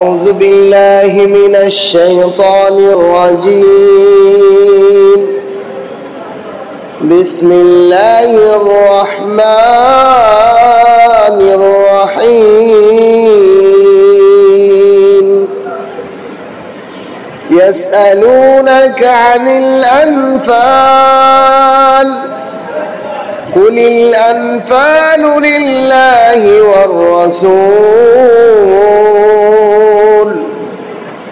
أعوذ بالله من الشيطان الرجيم. بسم الله الرحمن الرحيم. يسألونك عن الأنفال قل الأنفال لله والرسول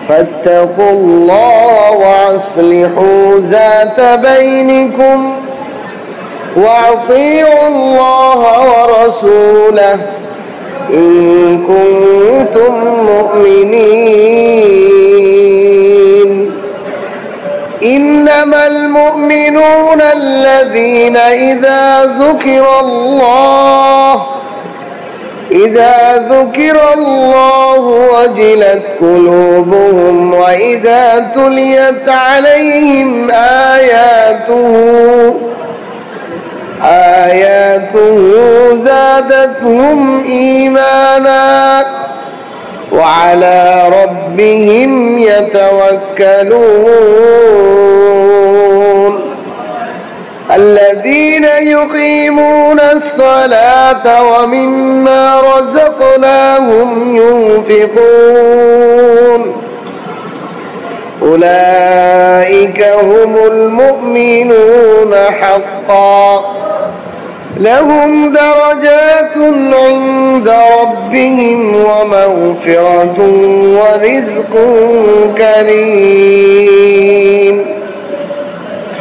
فاتقوا الله وأصلحوا ذات بينكم وأطيعوا الله ورسوله إن كنتم مؤمنين. إنما المؤمنون الذين إذا ذكر الله وجلت قلوبهم وإذا تليت عليهم آياته زادتهم إيمانا وعلى ربهم يتوكلون. الذين يقيمون الصلاة ومما رزقناهم ينفقون أولئك هم المؤمنون حقا لهم درجات عند ربهم ومغفرة ورزق كريم.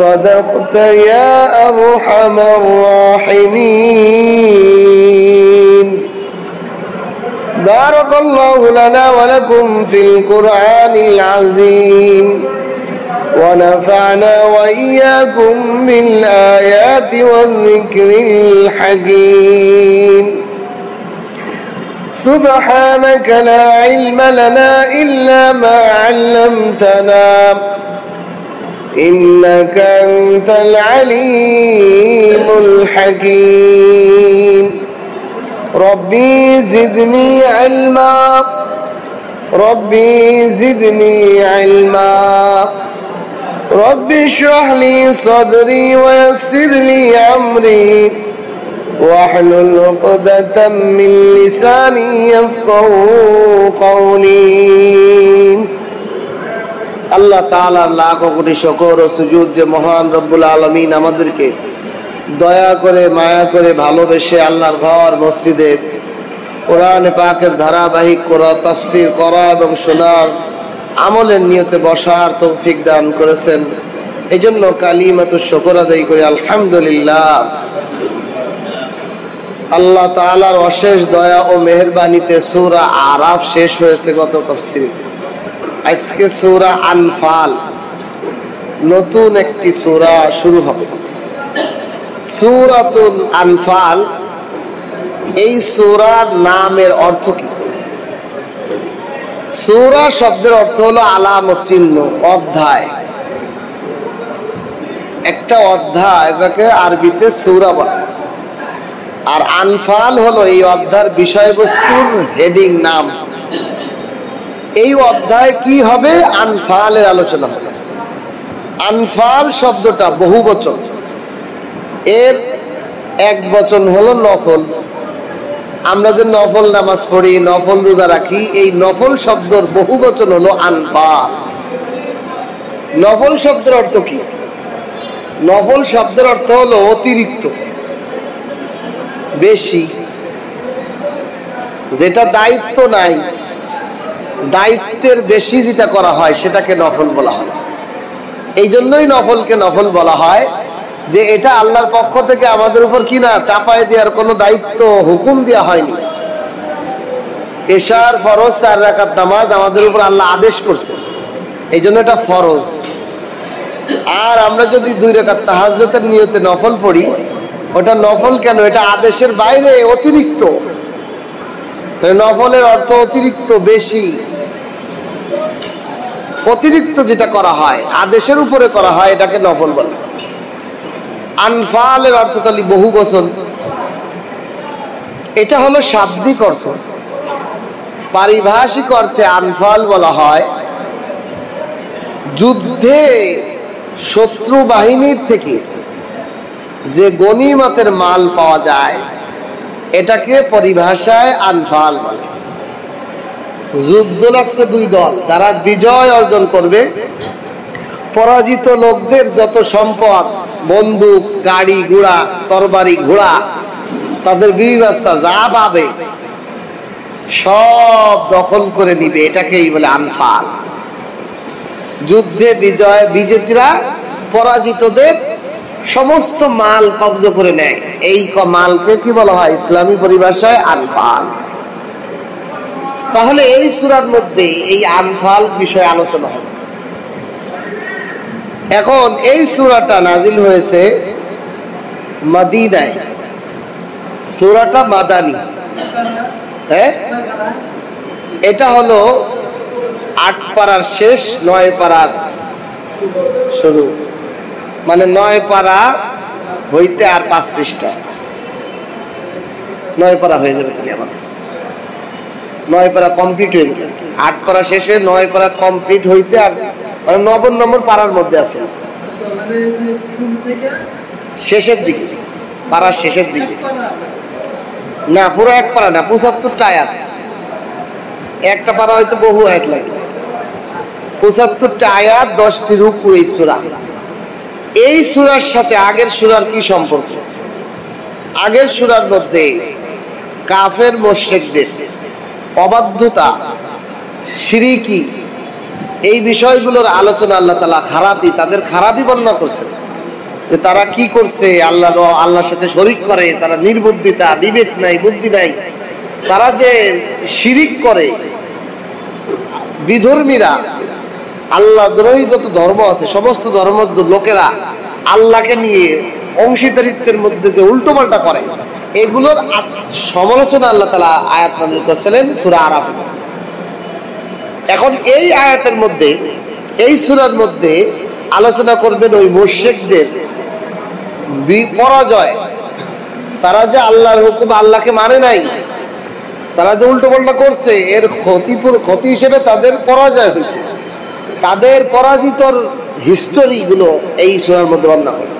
صدقت يا أرحم الراحمين. بارك الله لنا ولكم في القرآن العظيم ونفعنا وإياكم بالآيات والذكر الحكيم. سبحانك لا علم لنا إلا ما علمتنا إنك أنت العليم الحكيم. ربي زدني علما رب اشرح لي صدري ويسر لي أمري واحلل عقدة من لساني يفقهوا قولي. আল্লাহ তাআলার লাখ কোটি শুকর ও সুজুদ যে মহান রব্বুল আলামিন আমাদেরকে দয়া করে মায়া করে ভালোবেসে আল্লাহর ঘর মসজিদে কোরআন পাকের ধারাবাহিক তাফসীর করা এবং শোনার আমলের নিয়তে বসার তৌফিক দান করেছেন। এজন্য কালিমাতুশ শুকর আদায় করি আলহামদুলিল্লাহ। আল্লাহ তাআলার অশেষ দয়া ও মেহেরবানিতে সূরা আরাফ শেষ হয়েছে গত তাফসীর। আজকে সূরা আনফাল নতুন একটি সূরা শুরু হবে। সূরাতুল আনফাল এই সূরার নামের অর্থ কি? সূরা শব্দের অর্থ হলো আলামত, চিহ্ন, অধ্যায়। একটা অধ্যায় এটাকে আরবিতে সূরা বলে। আর আনফাল হলো এই অধ্যায়ের বিষয়বস্তুর হেডিং, নাম। এই অধ্যায় কি হবে? আনফালের আলোচনা হবে। আনফাল শব্দটা বহুবচন, এর এক বচন হলো নফল। আমরা যে নফল নামাজ পড়ি, নফল রোজা রাখি, এই নফল শব্দের বহুবচন হলো আনফাল। নফল শব্দের অর্থ কি? নফল শব্দের অর্থ হলো অতিরিক্ত, বেশি, যেটা দায়িত্ব নাই, দায়িত্বের বেশি যেটা করা হয় সেটাকে নফল বলা হয়। এই জন্যই নফলকে নফল বলা হয় যে এটা আল্লাহর পক্ষ থেকে আমাদের উপর কি না চাপায় দেওয়ার কোনো দায়িত্ব, হুকুম দেওয়া হয়নি। এশার ফরজ 4 রাকাত নামাজ আমাদের উপর আল্লাহ আদেশ করছে, এই জন্য এটা ফরজ। আর আমরা যদি 2 রাকাত তাহাজ্জুদের নিয়তে নফল পড়ি, ওটা নফল কেন? এটা আদেশের বাইরে, অতিরিক্ত। নফলের অর্থ অতিরিক্ত, বেশি, অতিরিক্ত যেটা করা হয়, আদেশের উপরে করা হয়, এটাকে নফল বলে। আনফালের অর্থ তাহলে বহু বচন। এটা হলো শাব্দিক অর্থ। পারিভাষিক অর্থে আনফাল বলা হয় যুদ্ধে শত্রু বাহিনীর থেকে যে গনিমতের মাল পাওয়া যায় এটাকে পরিভাষায় আনফাল বলে। যুদ্ধ লাগছে দুই দল, যারা বিজয় অর্জন করবে পরাজিত লোকদের যত সম্পদ, বন্দুক, গাড়ি ঘোড়া, তরবারি ঘোড়া, তাদের ব্যবস্থা যা পাবে সব দখল করে নিবে, এটাকেই বলে আনফাল। যুদ্ধে বিজেতারা পরাজিতদের সমস্ত মাল কব্জ করে নেয়, এই মালকে কি বলা হয় ইসলামী পরিভাষায় আনফাল। তাহলে এই সূরার মধ্যে এই আনফাল বিষয়ে আলোচনা হবে। এখন এই সূরাটা নাজিল হয়েছে মদিনায়, সূরাটা মাদানী। হ্যাঁ, এটা হলো 8 পারার শেষ, 9 পারার শুরু, মানে 9 পারা হইতে আর 5 পৃষ্ঠা, 9 পারা হয়ে যাবে। আমার 9 পারা কমপ্লিট হয়ে যাবে, 8 পারা শেষে 9 পারা কমপ্লিট হইতে আর মানে 9 নম্বর পারার মধ্যে আছে, শেষের দিকে, পারার শেষের দিকে না, পুরো 1 পারা না, 75টা আয়াত। একটা পারা হয়তো বহু আয়াত লাগে, 75টা আয়াত, 10টি রুকু এই সূরা। এই সূরার সাথে আগের সূরার কি সম্পর্ক? আগের সূরার মধ্যে কাফের মুশরিকদের অবাধ্যতা, শিরকি, এই বিষয়গুলোর আলোচনা আল্লাহ তাআলা তাদের খারাপই বর্ণনা করছেন, যে তারা কি করছে, আল্লাহর সাথে শরীক করে, তারা নির্বুদ্ধিতা, বিবেক নাই, বুদ্ধি নাই, তারা যে শিরিক করে। বিধর্মীরা, আল্লাহ দ্রোহী যত ধর্ম আছে সমস্ত ধর্ম লোকেরা আল্লাহকে নিয়ে অংশীদারিত্বের মধ্যে যে উল্টোপাল্টা করে, এগুলোর সমালোচনা আল্লাহ তাআলা আয়াত নাযিল করেছিলেন সূরা আরাফ। এখন এই আয়াতের মধ্যে, এই সূরার মধ্যে আলোচনা করবেন ওই মুশরিকদের পরাজয়। তারা যে আল্লাহর হুকুম, আল্লাহকে মানে নাই, তারা যে উল্টোপাল্টা করছে, এর ক্ষতি হিসেবে তাদের পরাজয় হয়েছে। তাদের পরাজিতর হিস্টোরি গুলো এই সূরার মধ্যে বর্ণনা করে।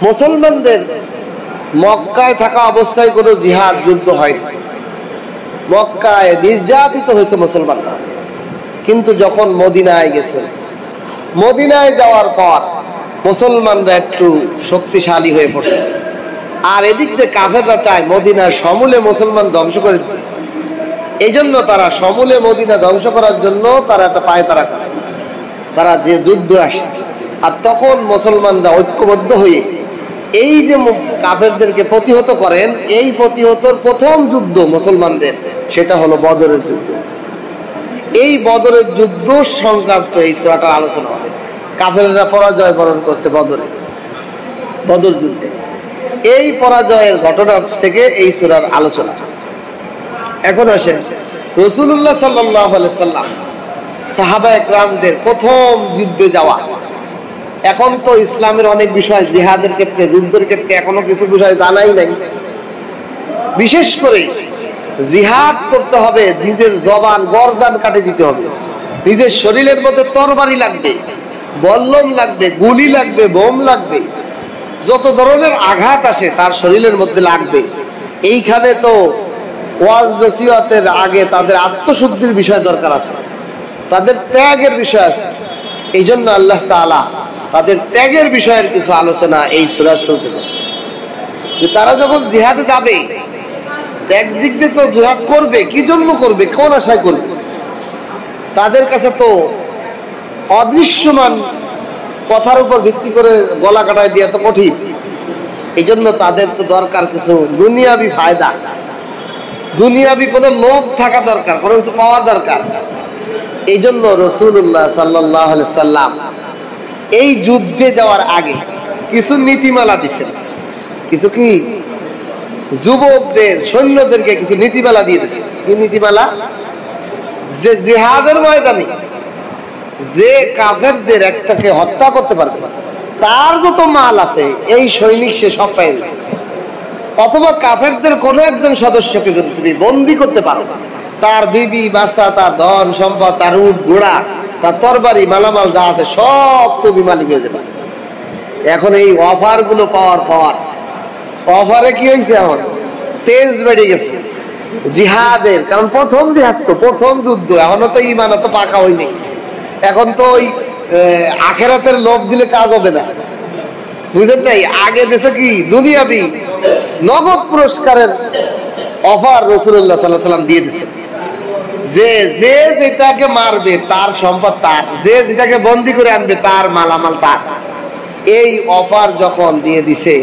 মুসলমানদের মক্কায় থাকা অবস্থায় কোনো জিহাদ যুদ্ধ হয়নি, মক্কায় নির্যাতিত হয়েছে মুসলমানরা। কিন্তু যখন মদিনায় গেছে, মদিনায় যাওয়ার পর মুসলমানরা একটু শক্তিশালী হয়ে পড়ছে, আর এদিক দিয়ে কাফেররা চায় মদিনার সমূলে মুসলমান ধ্বংস করে দিতে। এই জন্য তারা সমূলে মদিনা ধ্বংস করার জন্য তারা একটা পায়তারা করে, তারা যে যুদ্ধ আসে। আর তখন মুসলমানরা ঐক্যবদ্ধ হয়ে এই যে কাফেরদেরকে প্রতিহত করেন, এই প্রতিহতর প্রথম যুদ্ধ মুসলমানদের, সেটা হলো বদরের যুদ্ধ। এই বদরের যুদ্ধ সংক্রান্ত এই সূরাটার আলোচনা হবে। কাফেররা পরাজয় বরণ করছে বদর যুদ্ধে, এই পরাজয়ের ঘটনা থেকে এই সূরার আলোচনা। এখন আসেন রাসূলুল্লাহ সাল্লাল্লাহু আলাইহি সাল্লাম, সাহাবায়ে কেরামদের প্রথম যুদ্ধে যাওয়া। এখন তো ইসলামের অনেক বিষয়, জিহাদের ক্ষেত্রে, যুদ্ধের ক্ষেত্রে এখনো কিছু বিষয় জানাই নাই। বিশেষ করে জিহাদ করতে হবে, নিজের জবান গর্দান কাটে দিতে হবে, নিজের শরীরের মধ্যে তরবারি লাগবে, বল্লম লাগবে, গুলি লাগবে, বোম লাগবে, যত ধরনের আঘাত আসে তার শরীরের মধ্যে লাগবে। এইখানে তো ওয়াজ নসিহতের আগে তাদের আত্মশুদ্ধির বিষয় দরকার আছে, তাদের ত্যাগের বিষয় আছে। এই জন্য আল্লাহ তাআলা তাদের ত্যাগের বিষয়ের কিছু আলোচনা এই সূরার শুরুতে করেছে, যে তারা যখন জিহাদে যাবে, একদিক দিয়ে তো জিহাদ করবে, কি জন্য করবে, কোন আশায় করবে? তাদের কাছে তো অদৃশ্যমান কথার উপর ভিত্তি করে গলা কাটায় দেওয়া তো কঠিন। এই জন্য তাদের তো দরকার কিছু দুনিয়াবি ফায়দা, দুনিয়াবি কোনো লোভ থাকা দরকার, কোনো কিছু পাওয়ার দরকার। এই জন্য রাসূলুল্লাহ সাল্লাল্লাহু আলাইহি সাল্লাম এই যুদ্ধে যাওয়ার আগে কিছু নীতিমালা দিয়েছেন। কিছু কি যুবকদের, সৈন্যদেরকে কিছু নীতিমালা দিয়ে দিয়েছেন। কি নীতিমালা? যে জিহাদের ময়দানে যে কাফেরদের একটাকে হত্যা করতে পারবে, তার যত মাল আছে এই সৈনিক সে সব পায় না। অথবা কাফেরদের কোনো একজন সদস্যকে যদি তুমি বন্দী করতে পারো, তার বিবি বাচ্চা, তার ধন সম্পদ, তার উট ঘোড়া, তার তরবারি মালামাল যা আছে সব তুমি মালিক হয়ে যাবে। এখন এই অফার গুলো পাওয়ার পর অফারে কি হয়েছে, এখন তেজ বেড়ে গেছে জিহাদের। কারণ প্রথম জিহাদ তো, প্রথম যুদ্ধ, এখনো তো ঈমান তো পাকা হয়নি। এখন তো ওই আখেরাতের লোভ দিলে কাজ হবে না, বুঝলেন নাই? আগে দেশে কি দুনিয়াবি নগদ পুরস্কারের অফার রাসূলুল্লাহ সাল্লাল্লাহু আলাইহি ওয়াসাল্লাম দিয়ে দিয়েছে, যে যে যেটাকে মারবে তার সম্পদ তার, যে যেটাকে বন্দী করে আনবে তার মালামাল তার। এই অফার যখন দিয়ে দিছে,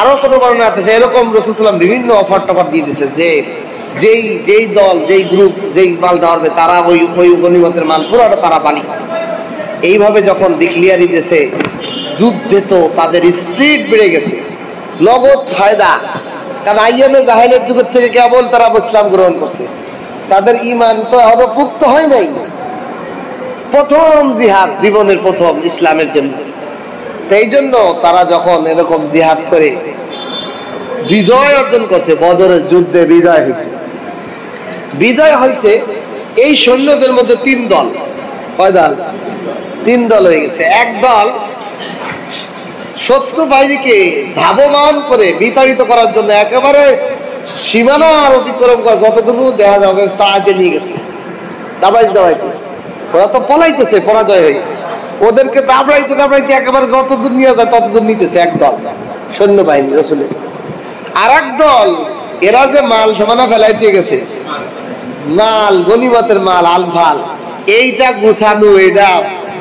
আরো কোনো বর্ণনা আছে এরকম রাসূল সাল্লাল্লাহু আলাইহি ওয়াসাল্লাম বিভিন্ন অফার টফার দিয়ে দিছে, যে যেই দল, যেই গ্রুপ, যেই মাল ধরবে তারা ওই গনিমতের মাল পুরোটা তারা মালিক। এইভাবে যখন ডিক্লিয়ারি দিয়েছে, যুদ্ধে তো তাদের স্পিড বেড়ে গেছে, নগদ ফায়দা। কারণ আইয়ামে জাহেলের যুগের থেকে কেবল তারা ইসলাম গ্রহণ করছে, তাদের ঈমান তো এখনো পুক্ত হয় নাই। প্রথম জিহাদ, জীবনের প্রথম ইসলামের জন্য। এই জন্য তারা যখন এরকম জিহাদ করে বিজয় অর্জন করছে, বদরের যুদ্ধে বিজয় হয়েছে। বিজয় হয়েছে এই সৈন্যদের মধ্যে তিন দল। কয় দল? তিন দল হয়ে গেছে। এক দল শত্রু বাহিনীকে ধাবমান করে বিতাড়িত করার জন্য একেবারে সীমানার অতিক্রম করা, যতটুকু দেখা যাবে তাকে নিয়ে গেছে দাবাইতে। ওরা তো পলাইতেছে পরাজয় হয়ে, ওদেরকে দাবড়াইতে একেবারে যতদূর নিয়ে যায় ততদূর নিতেছে এক দল সৈন্যবাহিনী রাসূলের। আর এক দল, এরা যে মাল সমানা ফেলাইতে গেছে, মাল গনিমতের মাল আলফাল, এইটা গুছানো, এটা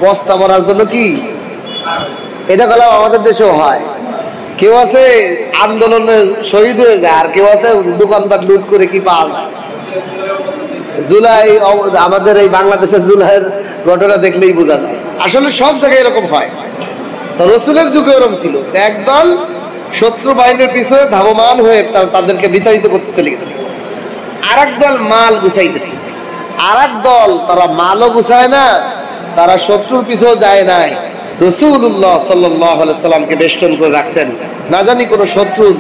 বস্তা ভরার জন্য কি, এটা গেলাম আমাদের দেশেও হয়। কেউ আছে আন্দোলনে শহীদ হয়ে যায়, আর কেউ আছে দোকানপাট লুট করে কি পাওয়া যায়। জুলাই, আমাদের এই বাংলাদেশের জুলাইয়ের ঘটনা দেখলেই বোঝা যায়। আসলে সব জায়গায় এরকম হয়। তো রাসূলের যুগে এরকম ছিল, একদল শত্রু বাহিনীর পিছনে ধাবমান হয়ে তাদেরকে বিতাড়িত করতে চলে গেছে। আর এক দল মাল গুছাইতেছে, আর এক দল তারা মালও গুছায় না, তারা শত্রুর পিছনে যায় নাই, রাসূলুল্লাহ সাল্লাল্লাহু আলাইহি ওয়াসাল্লামকে বেষ্টন করে রাখছেন। না জানি কোন শত্রুর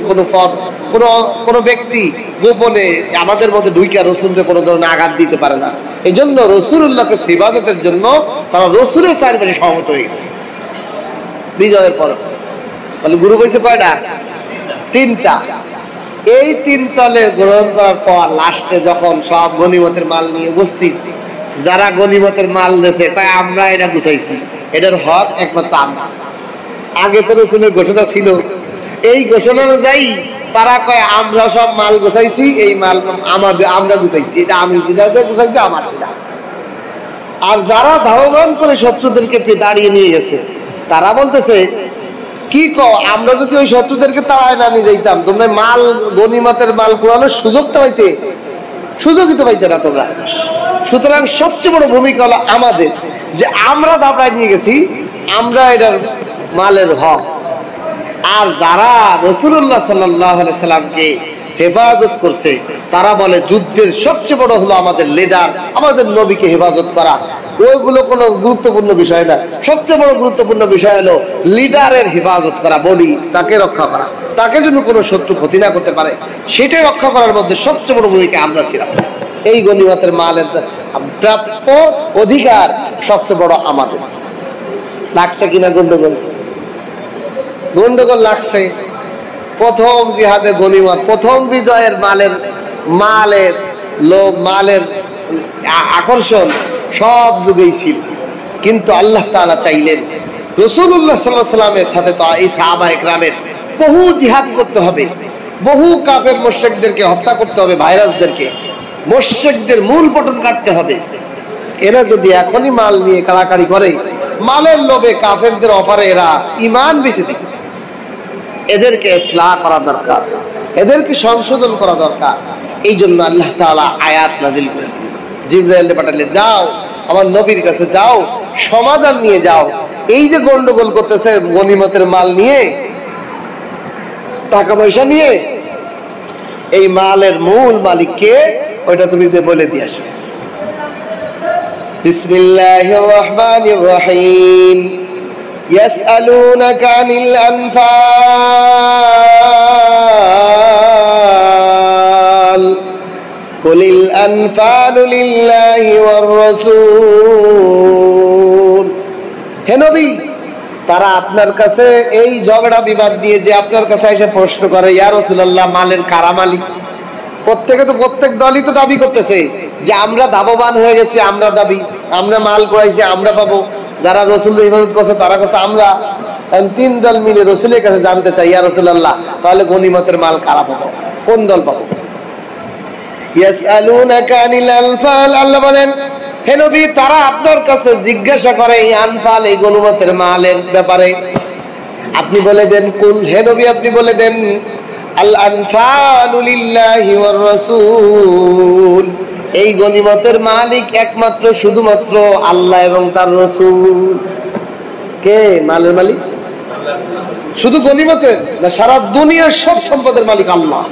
কোন ব্যক্তি গোপনে আমাদের মধ্যে ঢুইকা রাসূলকে কোনো ধরনের আঘাত দিতে পারে না। এই জন্য রাসূলুল্লাহকে ইবাদতের জন্য তারা রাসূলের চারপাশে সমবেত হয়ে গেছে বিজয়ের পর। তাহলে গ্রুপ হয়েছে কয়টা? তিনটা। এই তিন দলে গ্রহণ করার পর লাস্টে যখন সব গনিমতের মাল নিয়ে উপস্থিত, যারা গনিমতের মাল দিয়েছে তাই আমরা এটা গুছাইছি, এটার হক একমাত্র আমরা। আগে তো রাসূলের ঘোষণা ছিল, এই ঘোষণা অনুযায়ী তারা কয় আমরা সব মাল গুছাইছি, এই মাল আমাদের, আমরা গুছাইছি, এটা আমি যেটা গুছাইছি আমার সেটা। আর যারা ধাবমান করে শত্রুদেরকে দাঁড়িয়ে নিয়ে গেছে, তারা বলতেছে কি কও, আমরা যদি ওই শত্রুদেরকে তাড়ায় না নিয়ে যাইতাম, তোমরা মাল গনিমতের মাল কুড়ানোর সুযোগটা পাইতে, সুযোগই তো পাইতে না তোমরা। সুতরাং সবচেয়ে বড় ভূমিকা হলো আমাদের, যে আমরা দাবড়ায় নিয়ে গেছি, আমরা এটার মালের হক। আর যারা রাসূলুল্লাহ সাল্লাল্লাহু আলাইহি সাল্লামকে হেফাজত করছে, তারা বলে যুদ্ধের সবচেয়ে বড় হলো আমাদের লিডার, আমাদের নবীকে হেফাজত করা। ওইগুলো কোনো গুরুত্বপূর্ণ বিষয় না, সবচেয়ে বড় গুরুত্বপূর্ণ বিষয় হলো লিডারের হেফাজত করা, বডি তাকে রক্ষা করা, তাকে যেন কোনো শত্রু ক্ষতি না করতে পারে, সেটাই রক্ষা করার মধ্যে সবচেয়ে বড় ভূমিকা আমরা ছিলাম। এই গনিমতের মালের প্রাপ্য অধিকার সবচেয়ে বড় আমাদের। লাগছে কিনা গন্ডগোল? গন্ডগোল লাগছে। প্রথম জিহাদে গনিমত, প্রথম বিজয়ের মালের লোভ, মালের আকর্ষণ সব যুগেই ছিল। কিন্তু আল্লাহ তাআলা চাইলেন রাসূলুল্লাহ সাল্লাল্লাহু আলাইহি ওয়াসাল্লামের সাথে তো এই সাহাবায়ে কেরামের বহু জিহাদ করতে হবে, বহু কাফের মুশরিকদেরকে হত্যা করতে হবে, ভাইরাসদেরকে, মুশরিকদের মূল পতন কাটতে হবে। এরা যদি এখনই মাল নিয়ে কাড়াকাড়ি করে, মালের লোভে কাফেরদের অফারে এরা ঈমান বেঁচে থাকে, এদেরকে ইসলাহ করা দরকার, এদেরকে সংশোধন করা দরকার। এই জন্য আল্লাহ তাআলা আয়াত নাযিল করেন, জিবরাইলকে পাঠালেন, যাও আমার নবীর কাছে যাও, সমাধান নিয়ে যাও। এই যে গন্ডগোল করতেছে গনিমতের মাল নিয়ে, টাকা পয়সা নিয়ে, এই মালের মূল মালিক কে ওইটা তুমি যে বলে দিয়ে আসো। বিসমিল্লাহির রহমানির রহিম। يسألونك عن الأنفال কুলিল আনফালু লিল্লাহি ওয়ার রাসূল। হে নবী, তারা আপনার কাছে এই ঝগড়া বিবাদ দিয়ে যে আপনার কাছে এসে প্রশ্ন করে, ইয়া রাসূলুল্লাহ, মালের কারা মালিক? প্রত্যেক দলই তো দাবি করতেছে যে আমরা লাভবান হয়ে গেছি, আমরা মাল করাইছি, আমরা পাবো। যারা রাসূলের ইবাদত করছে তারা কাছে আমরা। তিন দল মিলে রাসূলের কাছে জানতে চাই, ইয়া রাসূলুল্লাহ, তাহলে গনিমতের মাল কারা পাবো, কোন দল পাবো? ইয়াসআলুনাকা আনিল আনফাল, আল্লাহ বলেন, হে নবী, তারা আপনার কাছে জিজ্ঞাসা করে এই আনফাল, এই গনিমতের মালের ব্যাপারে। আপনি বলে দেন, কুল, হে নবী আপনি বলে দেন, আল আনফালু লিল্লাহি ওয়ার রাসূল, এই গনিমতের মালিক একমাত্র শুধুমাত্র আল্লাহ এবং তার রাসূল। কে মালের মালিক? শুধু গনিমতের না, সারা দুনিয়ার সব সম্পদের মালিক আল্লাহ।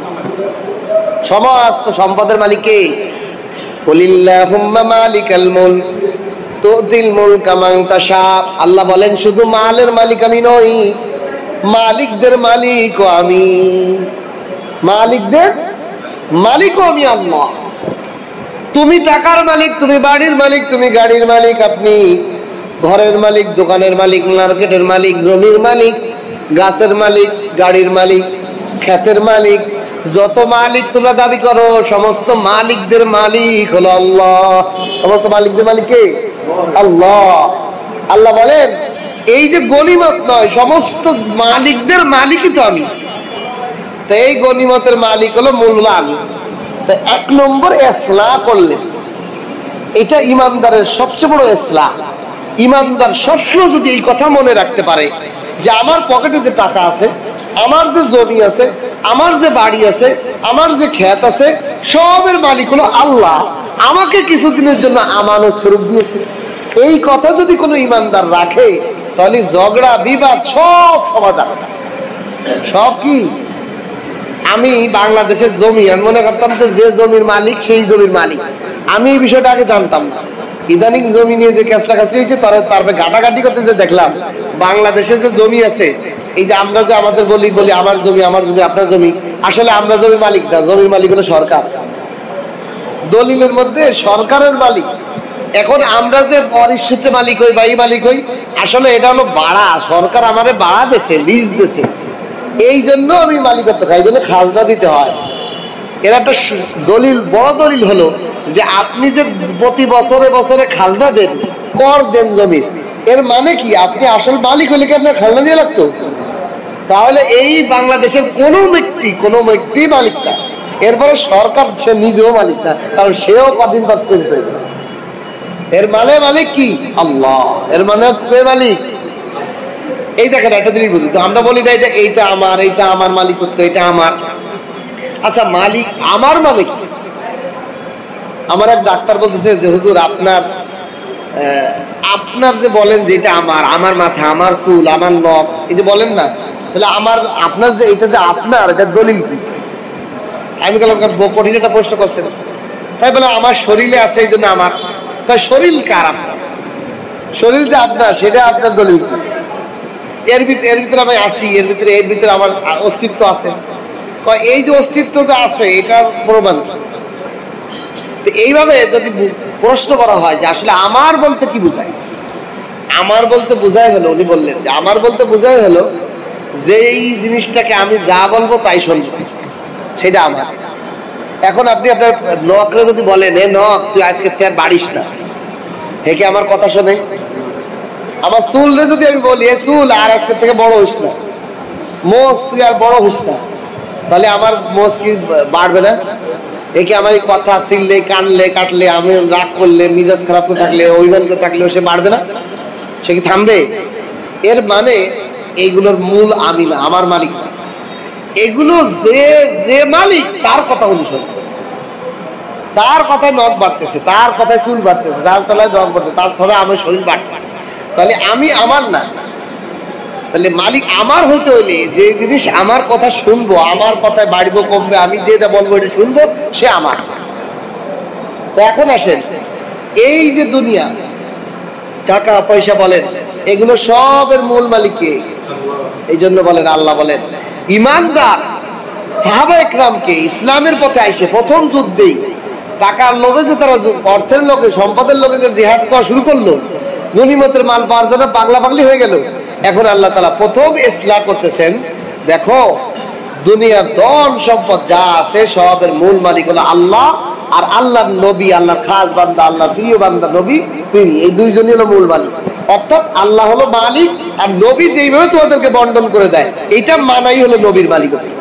সমস্ত সম্পদের মালিক কে? কুলিল্লাহুম্মা মালিকাল মুলক তুতিল মুলকা মান তাশা। আল্লাহ বলেন, শুধু মালের মালিক আমি নই, মালিকদের মালিকও আমি। মালিকদের মালিকও আমি আল্লাহ। তুমি টাকার মালিক, তুমি বাড়ির মালিক, তুমি গাড়ির মালিক, আপনি ঘরের মালিক, দোকানের মালিক, মার্কেটের মালিক, জমির মালিক, গাছের মালিক, গাড়ির মালিক, ক্ষেতের মালিক, যত মালিক তোমরা দাবি করো, সমস্ত মালিকদের মালিক হলো আল্লাহ। সমস্ত মালিকদের মালিক কে? আল্লাহ। আল্লাহ বলেন, এই যে গনিমত নয়, সমস্ত মালিকদের মালিকই তো আমি। তো এই গনিমতের মালিক হলো মূল্য আমি। তো এক নম্বর ইসলাহ করলেন, এটা ইমানদারের সবচেয়ে বড় ইসলাহ। ইমানদার সবসময় যদি এই কথা মনে রাখতে পারে যে আমার পকেটে যে টাকা আছে, আমার যে জমি আছে, আমার যে বাড়ি আছে, আমার যে ক্ষেত আছে, সবের মালিক হলো আল্লাহ, আমাকে কিছুদিনের জন্য আমানত স্বরূপ দিয়েছে। এই কথা যদি কোনো ইমানদার রাখে, তাহলে ঝগড়া বিবাদ সব সমাধান। সব কি? আমি বাংলাদেশের জমি, আমি মনে করতাম যে জমির মালিক সেই জমির মালিক। আমি এই বিষয়টা আগে জানতাম না। ইদানিং জমি নিয়ে যে কাছাকাছি হয়েছে, তারপরে ঘাটাঘাটি করতে যে দেখলাম, বাংলাদেশে যে জমি আছে, এই যে আমরা যে আমাদের বলি আমার জমি, আপনার জমি, আসলে আমরা জমির মালিক না, জমির মালিক হলো সরকার। দলিলের মধ্যে সরকারের মালিক। এখন আমরা যে পরিশোধে মালিক হই বা এই মালিক হই, আসলে এটা হলো ভাড়া। সরকার আমারে ভাড়া দিয়েছে, লিজ দিয়েছে, এই জন্য আমি মালিকত্ব খাই, এই জন্য খাজনা দিতে হয়। এর একটা দলিল, বড় দলিল হলো যে আপনি যে প্রতি বছরে বছরে খাজনা দেন, কর দেন জমির, এর মানে কি? আপনি আসল মালিক হলে কি আপনার খাজনা দিয়ে লাগতো? তাহলে এই বাংলাদেশের কোনো ব্যক্তি মালিক না। এরপরে সরকার সে নিজেও মালিক না, কারণ সেও কদিন পাস করেছে। এর মালিক কি? আল্লাহ। এর মানে কে মালিক? এই দেখেন একটা জিনিস বুঝি, তো আমরা বলি না এইটা আমার, এইটা আমার মালিকত্ব, এটা আমার। আচ্ছা, মালিক আমার মানে কি? আমার এক ডাক্তার বলতেছে যে হুজুর, আপনার যে বলেন যে এটা আমার মাথা, আমার চুল, আমার নখ, এই যে বলেন না, তাহলে আপনার যে এটা যে আপনার, এটা দলিল কি? আমি বললাম, কঠিন একটা প্রশ্ন করছেন। তাই বলে আমার শরীরে আছে এই জন্য আমার। তাই শরীর কার? আপনার শরীর যে আপনার, সেটা আপনার দলিল কি? এর ভিতরে আমি আসি, এর ভিতরে আমার অস্তিত্ব আছে। এই যে অস্তিত্ব যে আছে, এটার প্রমাণ। এইভাবে যদি প্রশ্ন করা হয় যে আসলে আমার বলতে কি বোঝায়, আমার বলতে বোঝায় হলো, উনি বললেন যে আমার বলতে বোঝায় হলো যে এই জিনিসটাকে আমি যা বলবো তাই শুনবো, সেটা আমার। এখন আপনি আপনার নখরে যদি বলেন, এ নখ তুই আজকে ফের বাড়িস না, থেকে আমার কথা শোনে। আমার চুলরে যদি আমি বলি, এ চুল আর আজকে থেকে বড় হইস না, মোষ তুই আর বড় হইস না, তাহলে আমার মোষ কি বাড়বে না? একে আমার এই কথা ছিললে, কানলে, কাটলে, আমি রাগ করলে, মিজাজ খারাপ করে থাকলে, অভিমান করে থাকলে সে বাড়বে না? সে কি থামবে? এর মানে এইগুলোর মূল আমি না, আমার মালিক না। এগুলো যে মালিক, তার কথা অনুসরণ, তার কথায় নখ বাড়তেছে, তার কথায় চুল বাড়তেছে, তার তলায় নখ বাড়তেছে, তার তলায় আমার শরীর বাড়তেছে, তাহলে আমি আমার না। তাহলে মালিক আমার হইতে হইলে যে জিনিস আমার কথা শুনবো, আমার কথায় বাড়বো কমবে, আমি যেটা বলবো এটা শুনবো, সে আমার। তো এখন আসেন, এই যে দুনিয়া, টাকা পয়সা বলেন, এগুলো সবের মূল মালিক কে? এই জন্য বলেন, আল্লাহ বলেন, ইমানদার সাহাবা একরামকে ইসলামের পথে আইসে প্রথম যুদ্ধেই টাকার লোভে যে তারা, অর্থের লোভে, সম্পদের লোভে যে জিহাদ করা শুরু করলো, গনিমতের মাল পাওয়ার জন্য পাগলা পাগলি হয়ে গেল। এখন আল্লাহ তাআলা প্রথম ইসলাহ করতেছেন, দেখো দুনিয়ার ধন সম্পদ যা আছে সবের মূল মালিক হলো আল্লাহ, আর আল্লাহর নবী, আল্লাহর খাস বান্দা, আল্লাহর প্রিয় বান্দা নবী তিনি, এই দুইজনই হলো মূল মালিক। অর্থাৎ আল্লাহ হলো মালিক, আর নবী যেইভাবে তোমাদেরকে বন্টন করে দেয় এইটা মানাই হলো নবীর মালিকত্ব।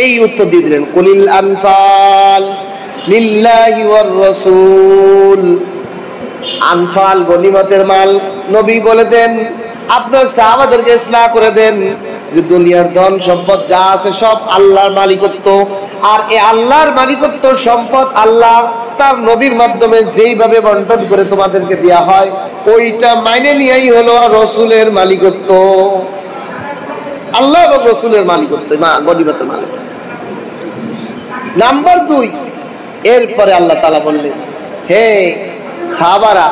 এই উত্তর দিয়ে দিলেন, কুলিল আনফাল লিল্লাহি ওয়ার রাসূল। আনফাল গনিমতের মাল নবী বলে দেন, আপনার সাহাবাদেরকে ইসলাহ করে দেন যে দুনিয়ার ধন সম্পদ যা আছে সব আল্লাহর মালিকত্ব, আর এই আল্লাহর মালিকত্ব সম্পদ আল্লাহ তার নবীর মাধ্যমে যেইভাবে বন্টন করে তোমাদেরকে দেয়া হয় ওইটা মাইনে নিয়েই হলো রাসূলের মালিকত্ব, আল্লাহ এবং রাসূলের মালিকত্ব, গনিমতের মালিক। নাম্বার 2, এরপরে আল্লাহ তাআলা বললেন, হে সাহাবারা,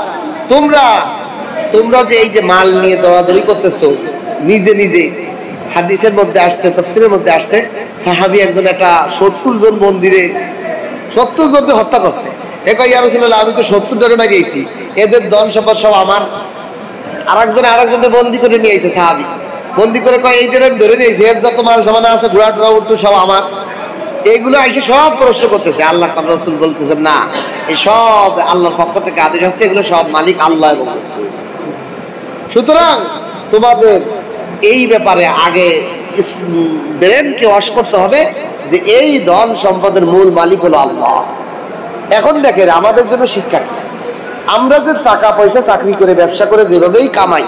তোমরা যে এই যে মাল নিয়ে দৌড়াদৌড়ি করতেছো নিজে নিজে, হাদিসের মধ্যে আসছে, তাফসীরের মধ্যে আসছে, সাহাবী একজন একটা 70 জন মন্দিরে 70 জনকে হত্যা করছে। এ কয়, ইয়া রাসূলুল্লাহ, আমি তো 70 জনে না গেছি, এদের ধন সম্পদ সব আমার। আরেকজনে বন্দি করে নিয়ে আইছে সাহাবী, বন্দি করে কয়, এই যে আমি ধরে নিয়েছি, এর যত মাল সামান আছে, ঘোড়া টোড়া উঠতো সব আমার। এইগুলো এসে সব প্রশ্ন করতেছে। আল্লাহ রাসূল বলতেছেন, না, এই সব আল্লাহর পক্ষ থেকে আদেশ আসছে, এগুলো সব মালিক আল্লাহ এবং রাসূল। সুতরাং তোমাদের এই ব্যাপারে আগে ব্রেনকে ওয়াশ করতে হবে যে এই ধন সম্পদের মূল মালিক হলো আল্লাহ। এখন দেখেন আমাদের জন্য শিক্ষা, আমরা যে টাকা পয়সা চাকরি করে ব্যবসা করে যেভাবেই কামাই,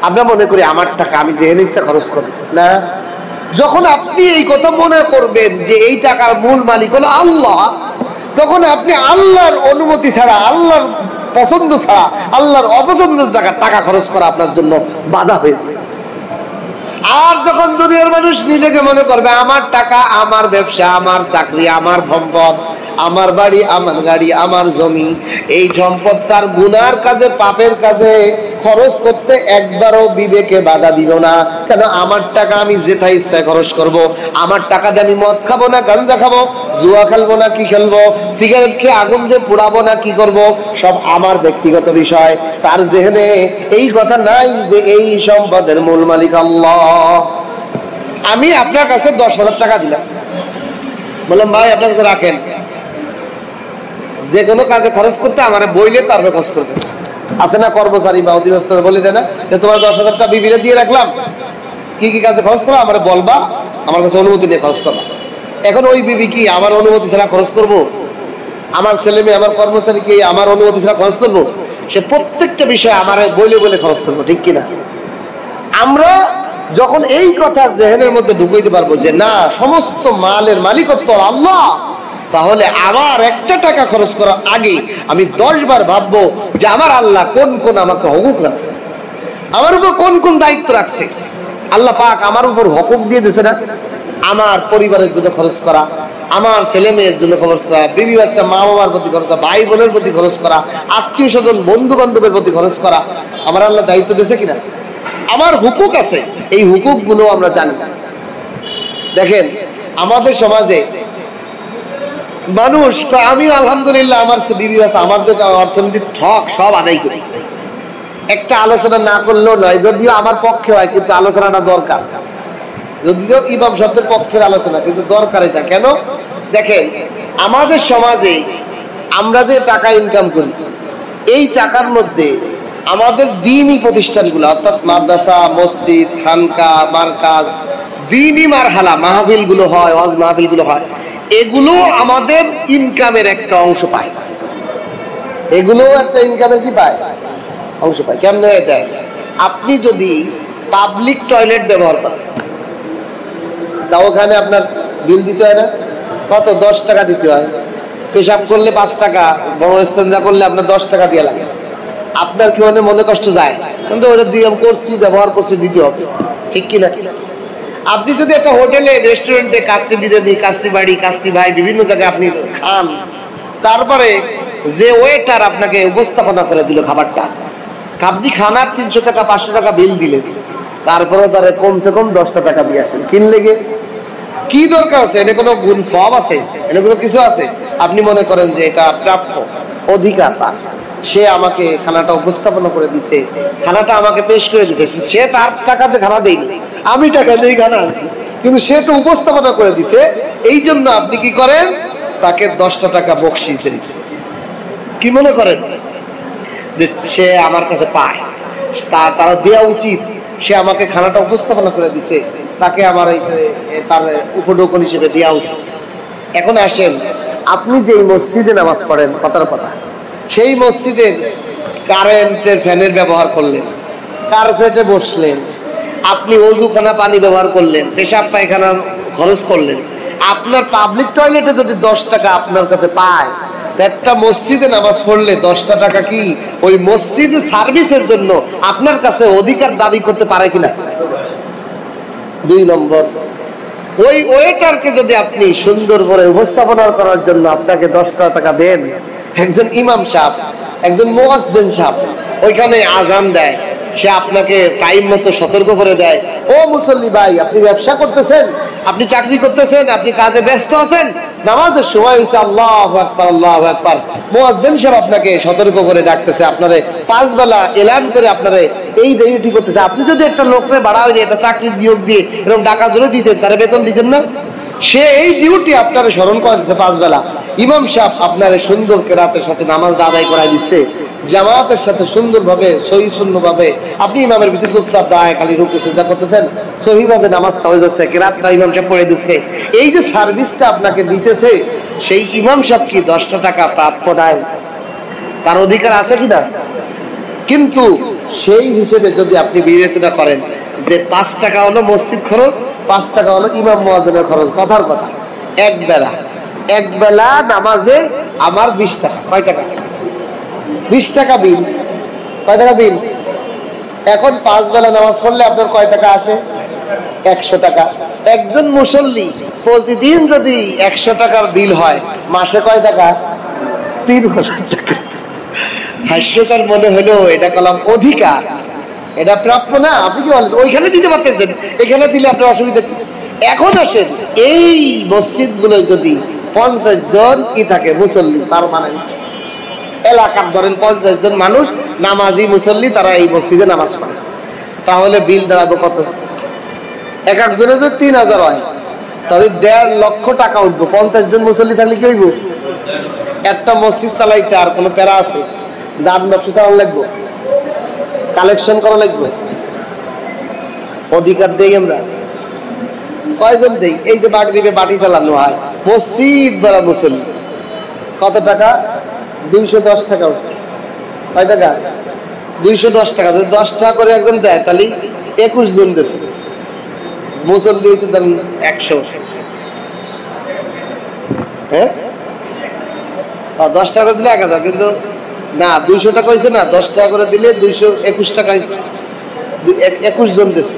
আমরা মনে করি আমার টাকা আমি যেখানে ইচ্ছা খরচ করি না। যখন আপনি এই কথা মনে করবেন যে এই টাকার মূল মালিক হলো আল্লাহ, তখন আপনি আল্লাহর অনুমতি ছাড়া, আল্লাহর পছন্দ ছাড়া, আল্লাহর অপছন্দের জায়গায় টাকা খরচ করা আপনার জন্য বাধা হয়ে যাবে। আর যখন দুনিয়ার মানুষ নিজেকে মনে করবে আমার টাকা, আমার ব্যবসা, আমার চাকরি, আমার সম্পদ, আমার বাড়ি, আমার গাড়ি, আমার জমি, এই সম্পদ তার গুনার কাজে, পাপের কাজে খরচ করতে একবারও বিবেকে বাধা দিব না। কেন? আমার টাকা আমি যেটা ইচ্ছা খরচ করব। আমার টাকা দিয়ে আমি মদ খাবো না গাঁজা খাবো, জুয়া খেলবো না কি খেলবো, সিগারেট খেয়ে আগুন দিয়ে পোড়াবো না কি করব, সব আমার ব্যক্তিগত বিষয়। তার যেখানে এই কথা নাই যে এই সম্পদের মূল মালিক আল্লাহ। আমি আপনার কাছে 10,000 টাকা দিলাম, বললাম ভাই আপনার কাছে রাখেন, যে কোনো কাজে খরচ করতে আমার বইলে তারপরে খরচ করতে। আছে না কর্মচারী বা অধীনস্থ বলে দেয় না যে তোমার 10,000 টাকা বিবিরে দিয়ে রাখলাম, কি কি কাজে খরচ করো আমার বলবা, আমার কাছে অনুমতি নিয়ে খরচ করবা। এখন ওই বিবি কি আমার অনুমতি ছাড়া খরচ করবো? আমার ছেলে মেয়ে, আমার কর্মচারী কি আমার অনুমতি ছাড়া খরচ করবো? সে প্রত্যেকটা বিষয়ে আমার বলে বলে খরচ করবো, ঠিক কিনা? আমরা যখন এই কথা জেহেনের মধ্যে ঢুকাইতে পারবো যে না, সমস্ত মালের মালিকত্ব আল্লাহ, তাহলে আমার একটা টাকা খরচ করার আগে আমি 10 বার ভাববো যে আমার আল্লাহ কোন কোন আমাকে হকুক রাখছে, আমার উপর কোন কোন দায়িত্ব রাখছে। আল্লাহ পাক আমার উপর হকুক দিয়ে দিয়েছে না, আমার পরিবারের জন্য খরচ করা, আমার ছেলে মেয়ের জন্য খরচ করা, বিবি বাচ্চা মা বাবার প্রতি খরচ করা, ভাই বোনের প্রতি খরচ করা, আত্মীয় স্বজন বন্ধু বান্ধবের প্রতি খরচ করা, আমার আল্লাহ দায়িত্ব দিয়েছে কিনা? আমার হুকুক আছে, এই হুকুক গুলো আমরা জানি। দেখেন আমাদের সমাজে মানুষ, আমি আলহামদুলিল্লাহ আমার বিবি বাচ্চা, আমার যে অর্থনৈতিক ঠক সব আদায় করি, একটা আলোচনা না করলেও নয়, যদিও আমার পক্ষে হয় কিন্তু আলোচনাটা দরকার, যদিও ইমাম শব্দের পক্ষের আলোচনা কিন্তু দরকার এটা। কেন? দেখেন আমাদের সমাজে আমরা যে টাকা ইনকাম করি, এই টাকার মধ্যে আমাদের দ্বীনি প্রতিষ্ঠানগুলো অর্থাৎ মাদ্রাসা, মসজিদ, খানকা, মারকাজ, দ্বীনি মারহালা মাহফিল গুলো হয়, ওয়াজ মাহফিল গুলো হয়, এগুলো আমাদের ইনকামের একটা অংশ পায়। এগুলো একটা ইনকামের কি পায়? অংশ পায়। কেমন দেয়? আপনি যদি পাবলিক টয়লেট ব্যবহার করেন, তা ওখানে আপনার বিল দিতে হয় না? কত? 10 টাকা দিতে হয়। পেশাব করলে 5 টাকা, বড় ইস্তেঞ্জা করলে আপনার 10 টাকা দিয়ে লাগে। আপনার কি মনে কষ্ট যায়? কিন্তু ওটা দিয়ে করছি, ব্যবহার করছি, দিতে হবে, ঠিক কিনা? আপনি যদি একটা হোটেলে, রেস্টুরেন্টে কাচ্চি বিরিয়ানি, কাচ্চি বাড়ি, কাচ্চি ভাই বিভিন্ন জায়গায় আপনি খান, তারপরে যে ওয়েটার আপনাকে উপস্থাপনা করে দিল খাবারটা, আপনি খানার 300 টাকা 500 টাকা বিল দিলেন, তারপরে তারা কমসে কম 10টা টাকা দিয়ে আসেন। কিনলে গে কি দরকার আছে? এনে কোনো গুণ সব আছে? এনে কোনো কিছু আছে? আপনি মনে করেন যে এটা প্রাপ্য অধিকার তার, সে আমাকে খানাটা উপস্থাপনা করে দিছে, খানাটা আমাকে পেশ করে দিছে, সে তার টাকাতে খানা দেয়নি, আমি টাকা দিয়ে খানা আনছি, কিন্তু সে তো উপস্থাপনা করে দিছে, এই জন্য আপনি কি করেন, তাকে 10টা টাকা বকশিশ দেন। কি মনে করেন যে সে আমার কাছে পায়, তারা দেওয়া উচিত, সে আমাকে খানাটা উপস্থাপনা করে দিছে, তাকে আমার তার উপঢৌকন হিসেবে দেওয়া উচিত। এখন আসেন, আপনি যে মসজিদে নামাজ পড়েন, কথার কথা, সেই মসজিদের কারেন্টের ফ্যানের ব্যবহার করলেন, কার্পেটে বসলেন, আপনি অজুখানা পানি ব্যবহার করলেন, পেশাব পায়খানা খরচ করলেন, আপনার পাবলিক টয়লেটে যদি 10 টাকা আপনার কাছে পায়, একটা মসজিদে নামাজ পড়লে 10টা টাকা কি ওই মসজিদের সার্ভিসের জন্য আপনার কাছে অধিকার দাবি করতে পারে কিনা? 2 নম্বর, ওই ওয়েটারকে যদি আপনি সুন্দর করে উপস্থাপনা করার জন্য আপনাকে 10টা টাকা দেন, একজন ইমাম সাহেব, একজন মুয়াজ্জিন সাহেব ওইখানে আজান দেয়, সে আপনাকে টাইম মতো সতর্ক করে দেয়, ও মুসল্লি ভাই, আপনি ব্যবসা করতেছেন, আপনি চাকরি করতেছেন, আপনি কাজে ব্যস্ত আছেন, নামাজের সময় হয়েছে, আল্লাহু আকবার আল্লাহু আকবার, মুয়াজ্জিন সাহেব আপনাকে সতর্ক করে ডাকতেছে, আপনারে 5 বেলা এলান করে আপনারে এই ডিউটি করতেছে। আপনি যদি একটা লোককে বাড়া হয়ে একটা চাকরি নিয়োগ দিয়ে এরকম টাকা ধরে দিতেন, তারা বেতন দিতেন না? সে এই ডিউটি আপনারে স্মরণ করে দিচ্ছে 5 বেলা, ইমাম সাহেব আপনারে সুন্দর কেরাতের সাথে নামাজটা আদায় করাই দিচ্ছে, জামাতের সাথে সুন্দরভাবে সহি সুন্নভাবে, আপনি ইমামের পিছনে চুপচাপ দাঁড়ায় খালি রুকু সিজদা করতেছেন, সহিভাবে নামাজটা হয়ে যাচ্ছে, কেরাতটা ইমাম সাহেব পড়ে দিচ্ছে, এই যে সার্ভিসটা আপনাকে দিতেছে, সেই ইমাম সাহেব কি 10টা টাকা প্রাপ্য নাই? তার অধিকার আছে কিনা? কিন্তু সেই হিসেবে যদি আপনি বিবেচনা করেন যে 5 টাকা হলো মসজিদ খরচ, 5 টাকা হলো ইমাম মুয়াজ্জিনের খরচ, কথার কথা, এক বেলা নামাজে আমার 20 টাকা, কয় টাকা? 20 টাকা বিল, কয় টাকা বিল? এখন 5 বেলা নামাজ পড়লে আপনার কয় টাকা আসে? 100 টাকা। একজন মুসল্লি প্রতিদিন যদি 100 টাকার বিল হয়, মাসে কয় টাকা? 3000 টাকা। হাস্যকর মনে হলো, এটা কলাম অধিকার, এটা প্রাপ্য না। আপনি কি বলেন? ওইখানে দিতে পারতেছেন, এখানে দিলে আপনার অসুবিধা কি? এখন আসেন, এই মসজিদ গুলো যদি 50 জন কি থাকে মুসল্লি, তার মানে এলাকার ধরেন 50 জন মানুষ নামাজি মুসল্লি, তারা এই মসজিদে নামাজ পড়ে, তাহলে বিল দাঁড়াবে কত? এক একজনের যদি 3000 হয়, তাহলে 1.5 লক্ষ টাকা উঠবো। 50 জন মুসল্লি থাকলে কি হইব? একটা মসজিদ চালাইতে আর কোনো প্যারা আছে? দান ব্যবসা চালানো লাগবে, কালেকশন করা লাগবে, অধিকার দেই আমরা কয়জন দেই? এই যে মাগরিবে বাটি চালানো হয়, মসজিদ ভরা মুসল্লি, কত টাকা? 210 টাকা উঠছে। কয় টাকা? 210 টাকা। যদি 10 টাকা করে একজন দেয়, তাহলে 21 জন দিচ্ছে, মুসল্লি হচ্ছে 100। হ্যাঁ, 10 টাকা দিলে 1000, কিন্তু না, 200 টাকা হয়েছে না, 10 টাকা করে দিলে 221 টাকা হয়েছে, 21 জন দিচ্ছে।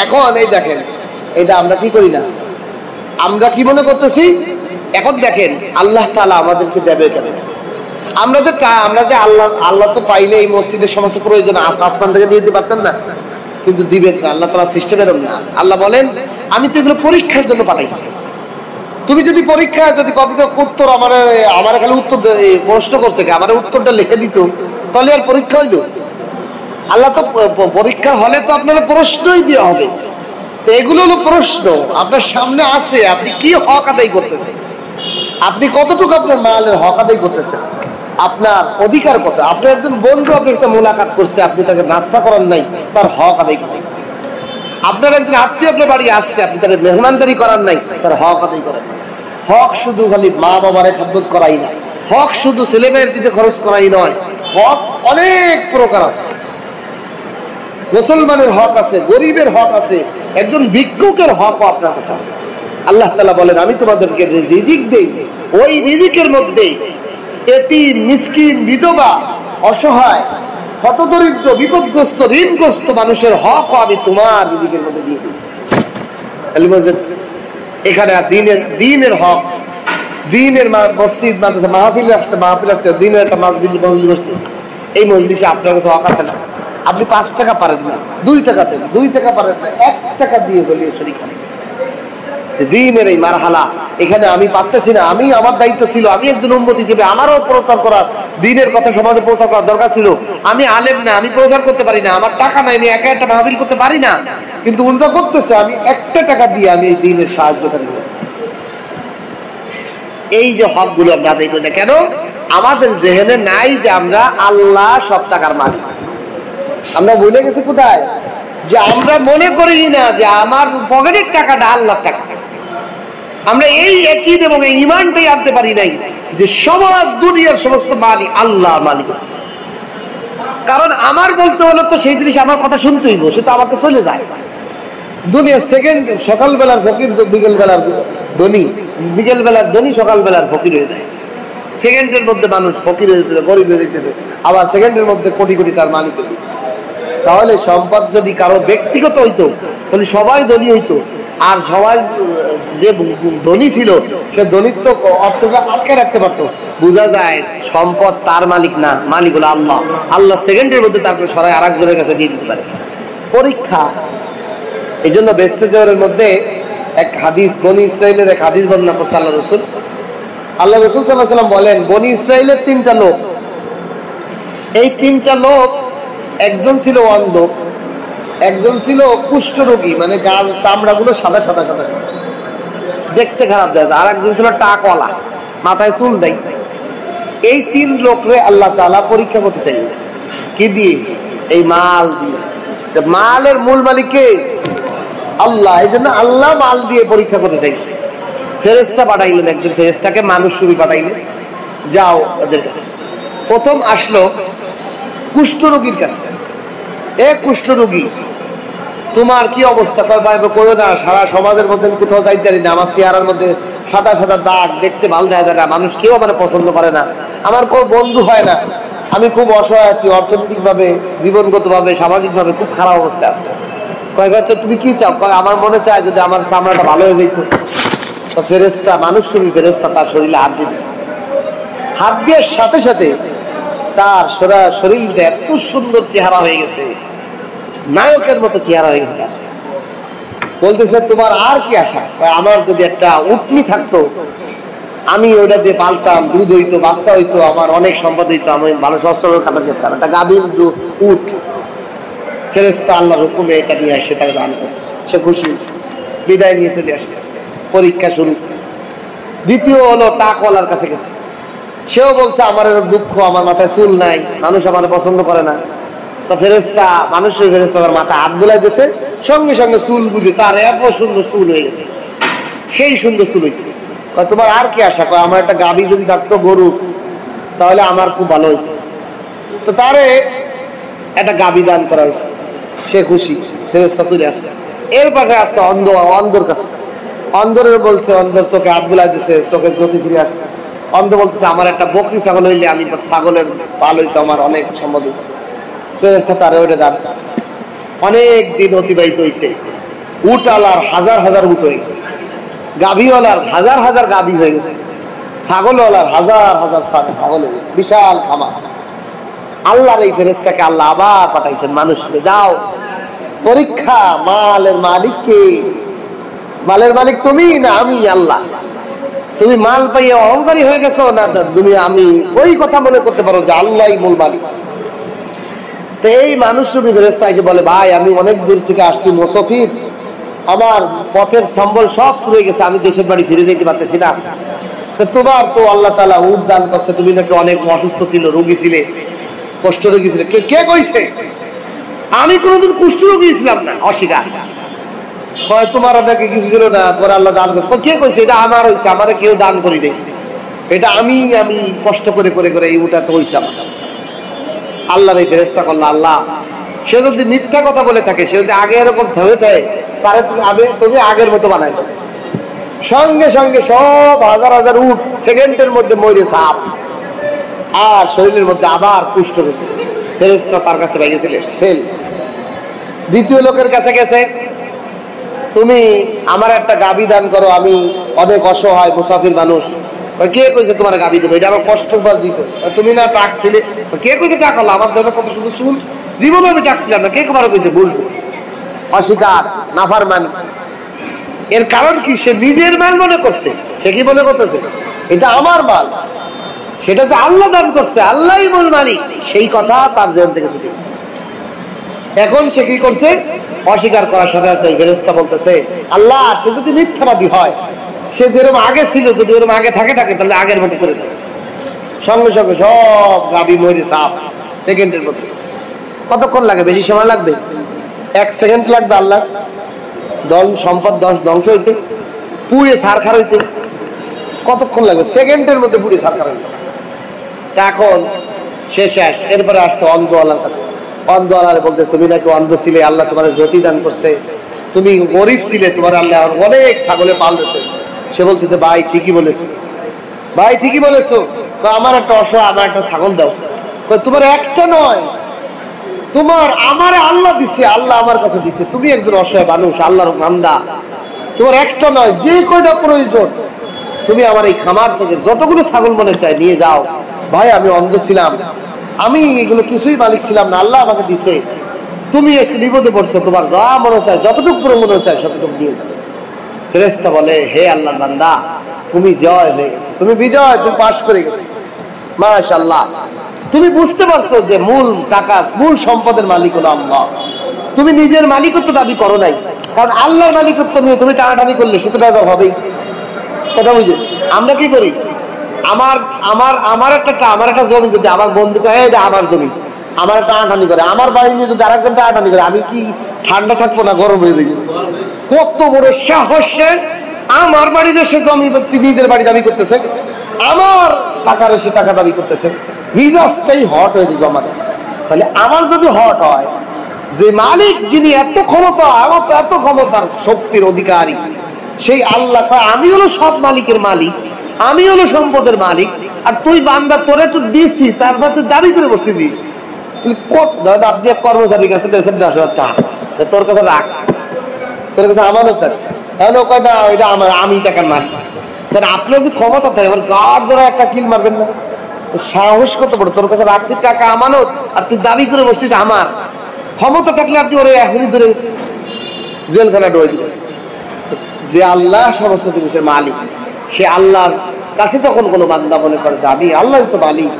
এখন এই দেখেন, এটা আমরা কি করি না, আমরা কি মনে করতেছি? এখন দেখেন, আল্লাহ তাআলা আমাদেরকে দেবে কেন? আমরা যে আল্লাহ তো পাইলে এই মসজিদের সমস্ত প্রয়োজন আসমান থেকে দিয়ে দিতে পারতেন না, কিন্তু দিবেন না, আল্লাহ তাআলা সিস্টেম এরকম না। আল্লাহ বলেন, আমি তো এগুলো পরীক্ষার জন্য পাঠাইছি। তুমি যদি পরীক্ষায় যদি কবিতা উত্তর আমার খালি উত্তর প্রশ্ন করছে, আমার উত্তরটা লিখে দিত, তাহলে আর পরীক্ষা হইল? আল্লাহ তো পরীক্ষা হলে তো আপনার প্রশ্নই দেওয়া হবে। তো এগুলো হলো প্রশ্ন, আপনার সামনে আছে, আপনি কি হক আদায় করতেছেন, আপনি কতটুকু আপনার মালের হক আদায় করতেছেন, আপনার অধিকার কত। আপনার একজন বন্ধু আপনার সাথে মোলাকাত করছে, আপনি তাকে নাস্তা করার নাই, তার হক আদায় করেন। আপনার একজন আত্মীয় আপনার বাড়ি আসছে, আপনি তাকে মেহমানদারি করার নাই, তার হক আদায় করেন। হক শুধু খালি মা বাবারে খেদমত করাই না, হক শুধু ছেলে মেয়ের পিছনে খরচ করাই নয়, হক অনেক প্রকার আছে। মুসলমানের হক আছে, গরিবের হক আছে, একজন ভিক্ষুকের হকও আপনার কাছে আছে। আল্লাহ তাআলা বলেন, আমি তোমাদেরকে যে রিজিক দেই, ওই রিজিকের মধ্যে এতিম, মিসকিন, বিধবা, অসহায়, হতদরিদ্র, বিপদগ্রস্ত, ঋণগ্রস্ত মানুষের হকও আমি তোমার রিজিকের মধ্যে দিয়ে দিই। এখানে দিনের হক, দিনের মসজিদ, মাদ্রাসা, মাহফিল আসতে, দিনের একটা মজলিস বসতে, এই মজলিসে আপনার কাছে হক আছে না? আপনি 5 টাকা পারেন না, 2 টাকা দেন, 2 টাকা পারেন না, 1 টাকা দিয়ে বলিয়ে শরীক হন। দ্বীনের এই মারহালা, এখানে আমি পারতেছি না, আমি আমার দায়িত্ব ছিল, আমি একজন উম্মত হিসেবে আমারও প্রচার করার, দ্বীনের কথা সমাজে প্রচার করার দরকার ছিল। আমি আলেম না, আমি প্রচার করতে পারি না, আমার টাকা নাই, আমি একা একটা মাহফিল করতে পারি না, কিন্তু উল্টা করতেছে, আমি একটা টাকা দিয়ে আমি এই দ্বীনের সাহায্য করি। এই যে হক গুলো আমরা আদায় করি না কেন? আমাদের জেহেনে নাই যে আমরা আল্লাহ সব টাকার মালিক। আমরা ভুলে গেছি কোথায়? যে আমরা মনে করি না যে আমার পকেটের টাকাটা আল্লাহর টাকা। আমরা এই একই এবং এই ইমানটাই আনতে পারি নাই যে সমাজ দুনিয়ার সমস্ত মালিক আল্লাহ মালিক। কারণ আমার বলতে হলো তো সেই জিনিস আমার কথা শুনতেই হইব, সে তো আমাকে চলে যায়। দুনিয়া সেকেন্ড, সকালবেলার ফকির বিকেল বেলার ধনী, বিকেল বেলার ধনী সকাল বেলার ফকির হয়ে যায়। সেকেন্ডের মধ্যে মানুষ ফকির হয়ে যেতেছে, গরিব হয়ে যেতেছে, আবার সেকেন্ডের মধ্যে কোটি কোটি টাকার মালিক হয়ে যেতেছে। তাহলে সম্পদ যদি কারো ব্যক্তিগত হইতো তাহলে সবাই ধনী হইতো, আর সবাই যে ধনী ছিল সে ধনীত্ব অর্থটা আটকে রাখতে পারতো। বোঝা যায় সম্পদ তার মালিক না, মালিক হলো আল্লাহ। আল্লাহ সেকেন্ডের মধ্যে তাকে সরাই আর একজনের কাছে দিয়ে দিতে পারে। পরীক্ষা। এই জন্য বেস্তেজরের মধ্যে এক হাদিস, বনি ইসরাইলের এক হাদিস বর্ণনা করছে আল্লাহ রসুল। আল্লাহ রসুল সাল্লাল্লাহু আলাইহি ওয়াসাল্লাম বলেন, বনি ইসরাইলের তিনটা লোক, এই তিনটা লোক, একজন ছিল অন্ধ, একজন ছিল কুষ্ঠরোগী, মানে গার চামড়াগুলো সাদা সাদা সাদা সাদা, দেখতে খারাপ যায়, আর একজন ছিল টাকওয়ালা, মাথায় চুল দেয়। এই তিন লোকরে আল্লাহ তাআলা পরীক্ষা করতে চাইলেন কি দিয়ে? এই মাল দিয়ে। মালের মূল মালিক কে? আল্লাহ। এই জন্য আল্লাহ মাল দিয়ে পরীক্ষা করতে চাইলেন। ফেরেশতা পাঠাইলেন, একজন ফেরেশতাকে মানুষ রূপী পাঠাইলেন, যাও ওদের কাছে। প্রথম আসলো কুষ্ঠরোগীর কাছে। এ কুষ্ঠরোগী, তোমার কি অবস্থা? কয় ভাই কইও না, সারা সমাজের মধ্যে আমি কোথাও যাইতে পারি না, আমার চেহারার মধ্যে সাদা সাদা দাগ, দেখতে ভালো দেখা যায় না, মানুষ কেউ আমার পছন্দ করে না, আমার কোনো বন্ধু হয় না, আমি খুব অসহায় আছি, অর্থনৈতিক ভাবে, জীবনগত ভাবে, সামাজিক ভাবে খুব খারাপ অবস্থা আছে। কয় তো তুমি কি চাও? কয় আমার মনে চায় যদি আমার চামড়াটা ভালো হয়ে যেত। তো ফেরেশতা, মানুষ রূপী ফেরেশতা তার শরীরে হাত দিয়েছে। হাত দেওয়ার সাথে সাথে তার শরীরটা এত সুন্দর চেহারা হয়ে গেছে, নায়কের মতো চেহারা হয়ে গেছে। বলতেছে তোমার আর কি আশা? আমার যদি একটা উটনি থাকতো, আমি ওটা দিয়ে পালতাম, দুধ হইতো, বাচ্চা হইতো, আমার অনেক সম্পদ হইতো, আমি ভালো সচ্ছল খাবার খেতাম, একটা গাভীর উট। ফেরেশতা আল্লাহর হুকুমে এটা নিয়ে আসে, তাকে দান করতেছে। সে খুশি হয়েছে, বিদায় নিয়ে চলে আসছে। পরীক্ষা শুরু। দ্বিতীয় হলো টাকওয়ালার কাছে গেছে। সেও বলছে আমার এরকম দুঃখ, আমার মাথায় চুল নাই, মানুষ আমার পছন্দ করে না। তো ফেরেশতা, মানুষের ফেরেশতা তার মাথায় হাত বুলাই দিয়েছে, সঙ্গে সঙ্গে চুল বুঝে তার এত সুন্দর চুল হয়ে গেছে, সেই সুন্দর চুল হয়েছে। তোমার আর কি আশা? কয় আমার একটা গাভী যদি থাকতো, গরু, তাহলে আমার খুব ভালো হইতো। তো তারে একটা গাভী দান করা হয়েছে, সে খুশি। ফেরেশতা চলে আসছে। এর পাশে আসছে অন্ধর কাছে। অন্ধরের বলছে, অন্ধর চোখে হাত বুলাই দিচ্ছে, চোখের গতি ফিরে আসছে। অন্ধ বলতেছে আমার একটা বকরি ছাগল হইলে আমি ছাগলের পাল হইতো, আমার অনেক সম্পদ হইতো। ফেরেশতা তারে ওইটা দান করছে। অনেক দিন অতিবাহিত হয়েছে। উটওয়ালার হাজার হাজার উট হয়ে গেছে, গাভীওয়ালার হাজার হাজার গাভী হয়ে গেছে, ছাগলওয়ালার হাজার হাজার ছাগল হয়ে গেছে, বিশাল খামার। আল্লাহর এই ফেরেশতাকে আল্লাহ আবার পাঠাইছেন মানুষকে, যাও পরীক্ষা। মালের মালিক কে? মালের মালিক তুমি না আমি? আল্লাহ। তুমি মাল পাইয়ে অহংকারী হয়ে গেছো না তুমি আমি ওই কথা মনে করতে পারো যে আল্লাহই মূল মালিক? তো এই মানুষ রূপী ফেরেশতা এসে বলে, ভাই আমি অনেক দূর থেকে আসছি, মুসাফির, আমার পথের সম্বল সব ফুরিয়ে গেছে, আমি দেশের বাড়ি ফিরে যেতে পারতেছি না। তো তোমার তো আল্লাহ তাআলা উট দান করছে, তুমি নাকি অনেক অসুস্থ ছিল, রোগী ছিলে, কষ্ট রোগী ছিলে। কে কইছে? আমি কোনোদিন কুষ্ঠ রোগী ছিলাম না। অস্বীকার। তোমার ওটাকে কিছু ছিল না, পরে আল্লাহ দান করছে। কে কইছে? এটা আমার হয়েছে, আমার কেউ দান করি নাই, এটা আমি কষ্ট করে করে করে এই উটা তো হয়েছে আমার। আল্লাহর এই ফেরেশতা করলো, আল্লাহ সে যদি মিথ্যা কথা বলে থাকে, সে যদি আগে এরকম ধরে থাকে, তাহলে তুমি আগের মতো বানাই দেবে। সঙ্গে সঙ্গে সব হাজার হাজার উট সেকেন্ডের মধ্যে মরে সাপ, আর শরীরের মধ্যে আবার কুষ্ঠ রোগ। ফেরেশতা তার কাছে ভেঙে চলে এসেছে, ফেল। দ্বিতীয় লোকের কাছে গেছে, তুমি আমার একটা গাভী দান করো, আমি অনেক অসহায় মুসাফির মানুষ। কে কইছে তোমার গাভী দেবো? এটা আমার কষ্ট দিত, তুমি না টাক ছিলে। কে কইছে টাক হলো? আমার জন্য কত সুন্দর চুল, জীবনে আমি টাক ছিলাম না। কে কারো কইছে? বলবো। অস্বীকার, নাফরমানি। এর কারণ কি? সে নিজের মাল মনে করছে। সে কি মনে করতেছে? এটা আমার মাল, সেটা যে আল্লাহ দান করছে, আল্লাহই মূল মালিক, সেই কথা তার জেন থেকে ছুটে গেছে। এখন সে কি করছে? অস্বীকার করার সাথে সাথে ফেরেশতা বলতেছে, আল্লাহ সে যদি মিথ্যাবাদী হয়, সে যেরকম আগে ছিল, যদি ওরকম আগে থাকে তাহলে আগের মতো করে দেয়। সঙ্গে সঙ্গে সব গাবি মরে সাফ, সেকেন্ডের মতো। কতক্ষণ লাগে? বেশি সময় লাগবে? 1 সেকেন্ড লাগবে। আল্লাহ সম্পদ ধ্বংস হইতে, পুড়ে ছারখার হইতে কতক্ষণ লাগবে? সেকেন্ডের মধ্যে পুড়ে ছারখার হইতে। এখন শেষ। এরপরে আসছে অন্ধওয়ালার কাছে। অন্ধওয়ালা বলতে, তুমি নাকি অন্ধ ছিলে, আল্লাহ তোমার জ্যোতি দান করছে, তুমি গরিব ছিলে, তোমার আল্লাহ অনেক ছাগলে পাল দিয়েছে। সে বলতেছে, ভাই ঠিকই বলেছো, ভাই ঠিকই বলেছো, আমার একটা অসহায়, আমার একটা ছাগল দাও। তোমার একটা নয়, তোমার আমার আল্লাহ দিছে, আল্লাহ আমার কাছে দিছে, তুমি একজন অসহায় মানুষ, আল্লাহর বান্দা, তোমার একটা নয়, যে কয়টা প্রয়োজন তুমি আমার এই খামার থেকে যতগুলো ছাগল মনে চায় নিয়ে যাও। ভাই আমি অন্ধ ছিলাম, আমি এগুলো কিছুই মালিক ছিলাম না, আল্লাহ আমাকে দিছে, তুমি এসে বিপদে পড়ছো, তোমার যা মনে চায়, যতটুকু মনে চায় ততটুকু নিয়ে যাও। ফেরেশতা বলে, হে আল্লাহর বান্দা, তুমি জয় হয়ে গেছে, তুমি বিজয়, তুমি পাশ করে গেছো, মাশাআল্লাহ। তুমি বুঝতে পারছো যে মূল টাকা, মূল সম্পদের মালিক হলো আল্লাহ। তুমি নিজের মালিকত্ব দাবি করো নাই, কারণ আল্লাহর মালিকত্ব নিয়ে তুমি টানাটানি করলে সে তো ব্যবহার হবেই। কথা বুঝে? আমরা কি করি? আমার একটা জমি যদি আমার বন্ধুকে, এটা আমার জমি, আমার টানাটানি করে, আমার বাড়ি নিয়ে যদি আরেকজন টানাটানি করে, আমি কি ঠান্ডা থাকবো না গরম হয়ে যাবে? কত বড় সাহসে আমার বাড়ির এসে জমি নিজের বাড়ি দাবি করতেছে, আমার টাকার এসে টাকা দাবি করতেছে, মিজাজটাই হট হয়ে যাবে আমাদের। তাহলে আমার যদি হট হয়, যে মালিক যিনি এত ক্ষমতা, আমার তো এত ক্ষমতার শক্তির অধিকারী, সেই আল্লাহ, আমি হলো সব মালিকের মালিক, আমি হলো সম্পদের মালিক, আর তুই বান্দা, তোরে একটু দিচ্ছি, তারপর তুই দাবি করে বসতেছিস। আপনি এক কর্মচারীর কাছে 10,000 টাকা, তোর কাছে রাখ, তোর কাছে আমানত থাকছে, এটা আমার, আমি টাকার মালিক। তাহলে আপনার যদি ক্ষমতা থাকে, আমার গাড় জোড়া একটা কিল মারবেন না? সাহস কত বড়, তোর কাছে রাখছি টাকা আমানত, আর তুই দাবি করে বসছিস আমার। ক্ষমতা থাকলে আপনি ওরে এখনই ধরে জেলখানা ঢোয় দিবেন। যে আল্লাহ সমস্ত জিনিসের মালিক, সে আল্লাহর কাছে যখন কোনো বান্দা মনে করে যে আমি আল্লাহর তো মালিক,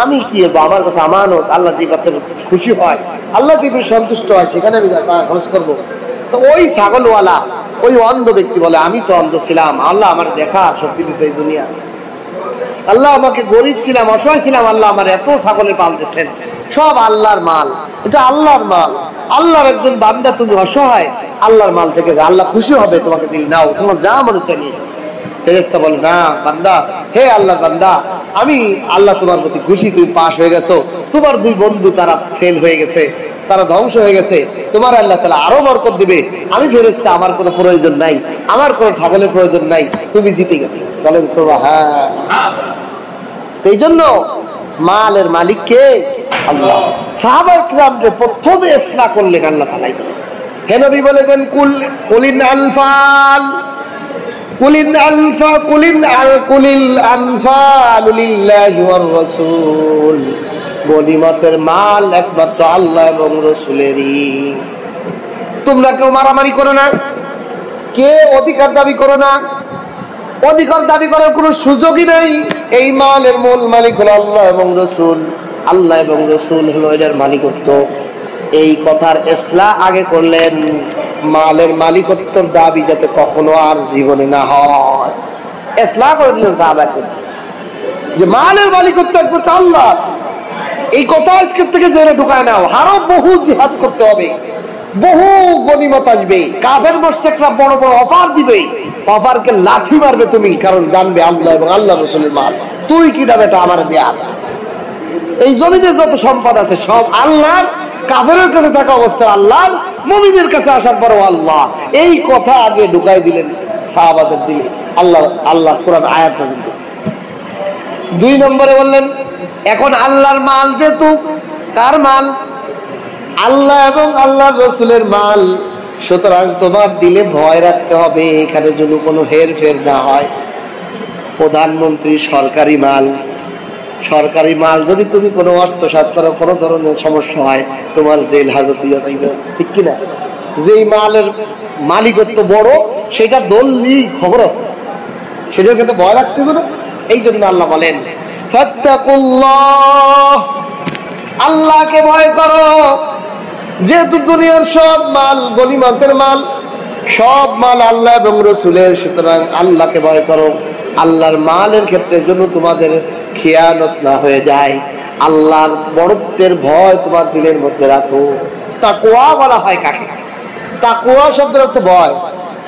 আমি কি আমার কাছে আমানত, আল্লাহ যে কথা খুশি হয়, আল্লাহ যে সন্তুষ্ট হয়, সেখানে আমি টাকা খরচ করবো। তো ওই ছাগলওয়ালা, ওই অন্ধ ব্যক্তি বলে, আমি তো অন্ধ ছিলাম, আল্লাহ আমার দেখা শক্তি দিচ্ছে এই দুনিয়া, আল্লাহ আমাকে গরিব ছিলাম, অসহায় ছিলাম, আল্লাহ আমার এত ছাগলের পাল দিচ্ছেন, সব আল্লাহর মাল, এটা আল্লাহর মাল, আল্লাহর একজন বান্দা, তুমি অসহায়, আল্লাহর মাল থেকে আল্লাহ খুশি হবে, তোমাকে দিল নাও, তোমার যা মনে চাই নিয়ে। ফেরেশতা বলে, না বান্দা, হে আল্লাহর বান্দা, আমি আল্লাহ তোমার প্রতি খুশি, তুমি পাশ হয়ে গেছো, তোমার 2 বন্ধু তারা ফেল হয়ে গেছে, তারা ধ্বংস হয়ে গেছে, তোমার আল্লাহ তাআলা আরো বরকত দিবে। আমি ফেরেশতা, আমার কোনো প্রয়োজন নাই, আমার কোনো ছাগলের প্রয়োজন নাই, তুমি জিতে গেছো। বলেন সুবহান। এই জন্য মালের মালিক কে? আল্লাহ। সাহাবায়ে কিরামকে প্রথমে ইসলাহ করলেন আল্লাহ তাআলাই। হে নবী বলেছেন, কুলিন আনফাল, কুলিল আনফাল লিল্লাহি ওয়ার রাসূল, গনিমতের মাল একমাত্র আল্লাহ এবং রাসূলেরই। তোমরা কেউ মারামারি করো না, কে অধিকার দাবি করো না, অধিকার দাবি করার কোনো সুযোগই নেই। এই মালের মূল মালিক হলো আল্লাহ এবং রাসূল, আল্লাহ এবং রাসূল হলো এর মালিকত্ব। এই কথার ইসলাহ আগে করলেন, মালের মালিকত্বের দাবি যাতে কখনো আর জীবনে না হয়। ইসলাহ করে দিলেন সাহাবাকে যে মালের মালিকত্ব একমাত্র আল্লাহ। এই কথা আজকের থেকে জেনে ঢুকায় নাও, আরো বহু জিহাদ করতে হবে, বহু গনিমত আসবে, কাফের মুশরিকরা বড় বড় অফার দিবে, অফারকে লাঠি মারবে তুমি, কারণ জানবে আল্লাহ এবং আল্লাহ রাসূলের মাল, তুই কি দাবে এটা আমার দেয়া। এই জমিনে যত সম্পদ আছে সব আল্লাহর, কাফেরের কাছে থাকা অবস্থা আল্লাহর, মুমিনের কাছে আসার পরও আল্লাহ। এই কথা আগে ঢুকাই দিলেন সাহাবাদের দিলে আল্লাহ কোরআন আয়াত নাযিল করলেন। 2 নম্বরে বললেন, এখন আল্লাহর মাল যেহেতু, কার মাল? আল্লাহ এবং আল্লাহর রাসূলের মাল, সুতরাং তোমার দিলে ভয় রাখতে হবে এখানে যেন কোনো হেরফের না হয়। প্রধানমন্ত্রী সরকারি মাল, সরকারি মাল যদি তুমি কোনো আত্মসাৎ করো, কোনো ধরনের সমস্যা হয়, তোমার জেল হাজত হইয়া যাইবে, ঠিক কিনা? যেই মালের মালিকত্ব বড়, সেটা দললি খবর আছে, সেটার কিন্তু ভয় রাখতে হবে না। এই জন্য আল্লাহ বলেন ফাত্তাকুল্লাহ, আল্লাহকে ভয় করো। যেহেতু দুনিয়ার সব মাল গনিমতের মাল, সব মাল আল্লাহ এবং রসুলের, সুতরাং আল্লাহকে ভয় করো। আল্লাহর মালের ক্ষেত্রে জন্য তোমাদের খেয়ানত না হয়ে যায়। আল্লাহর বড়ত্বের ভয় তোমার দিলের মধ্যে রাখো। তাকওয়া বলা হয় কাকে? তাকওয়া শব্দের অর্থ ভয়,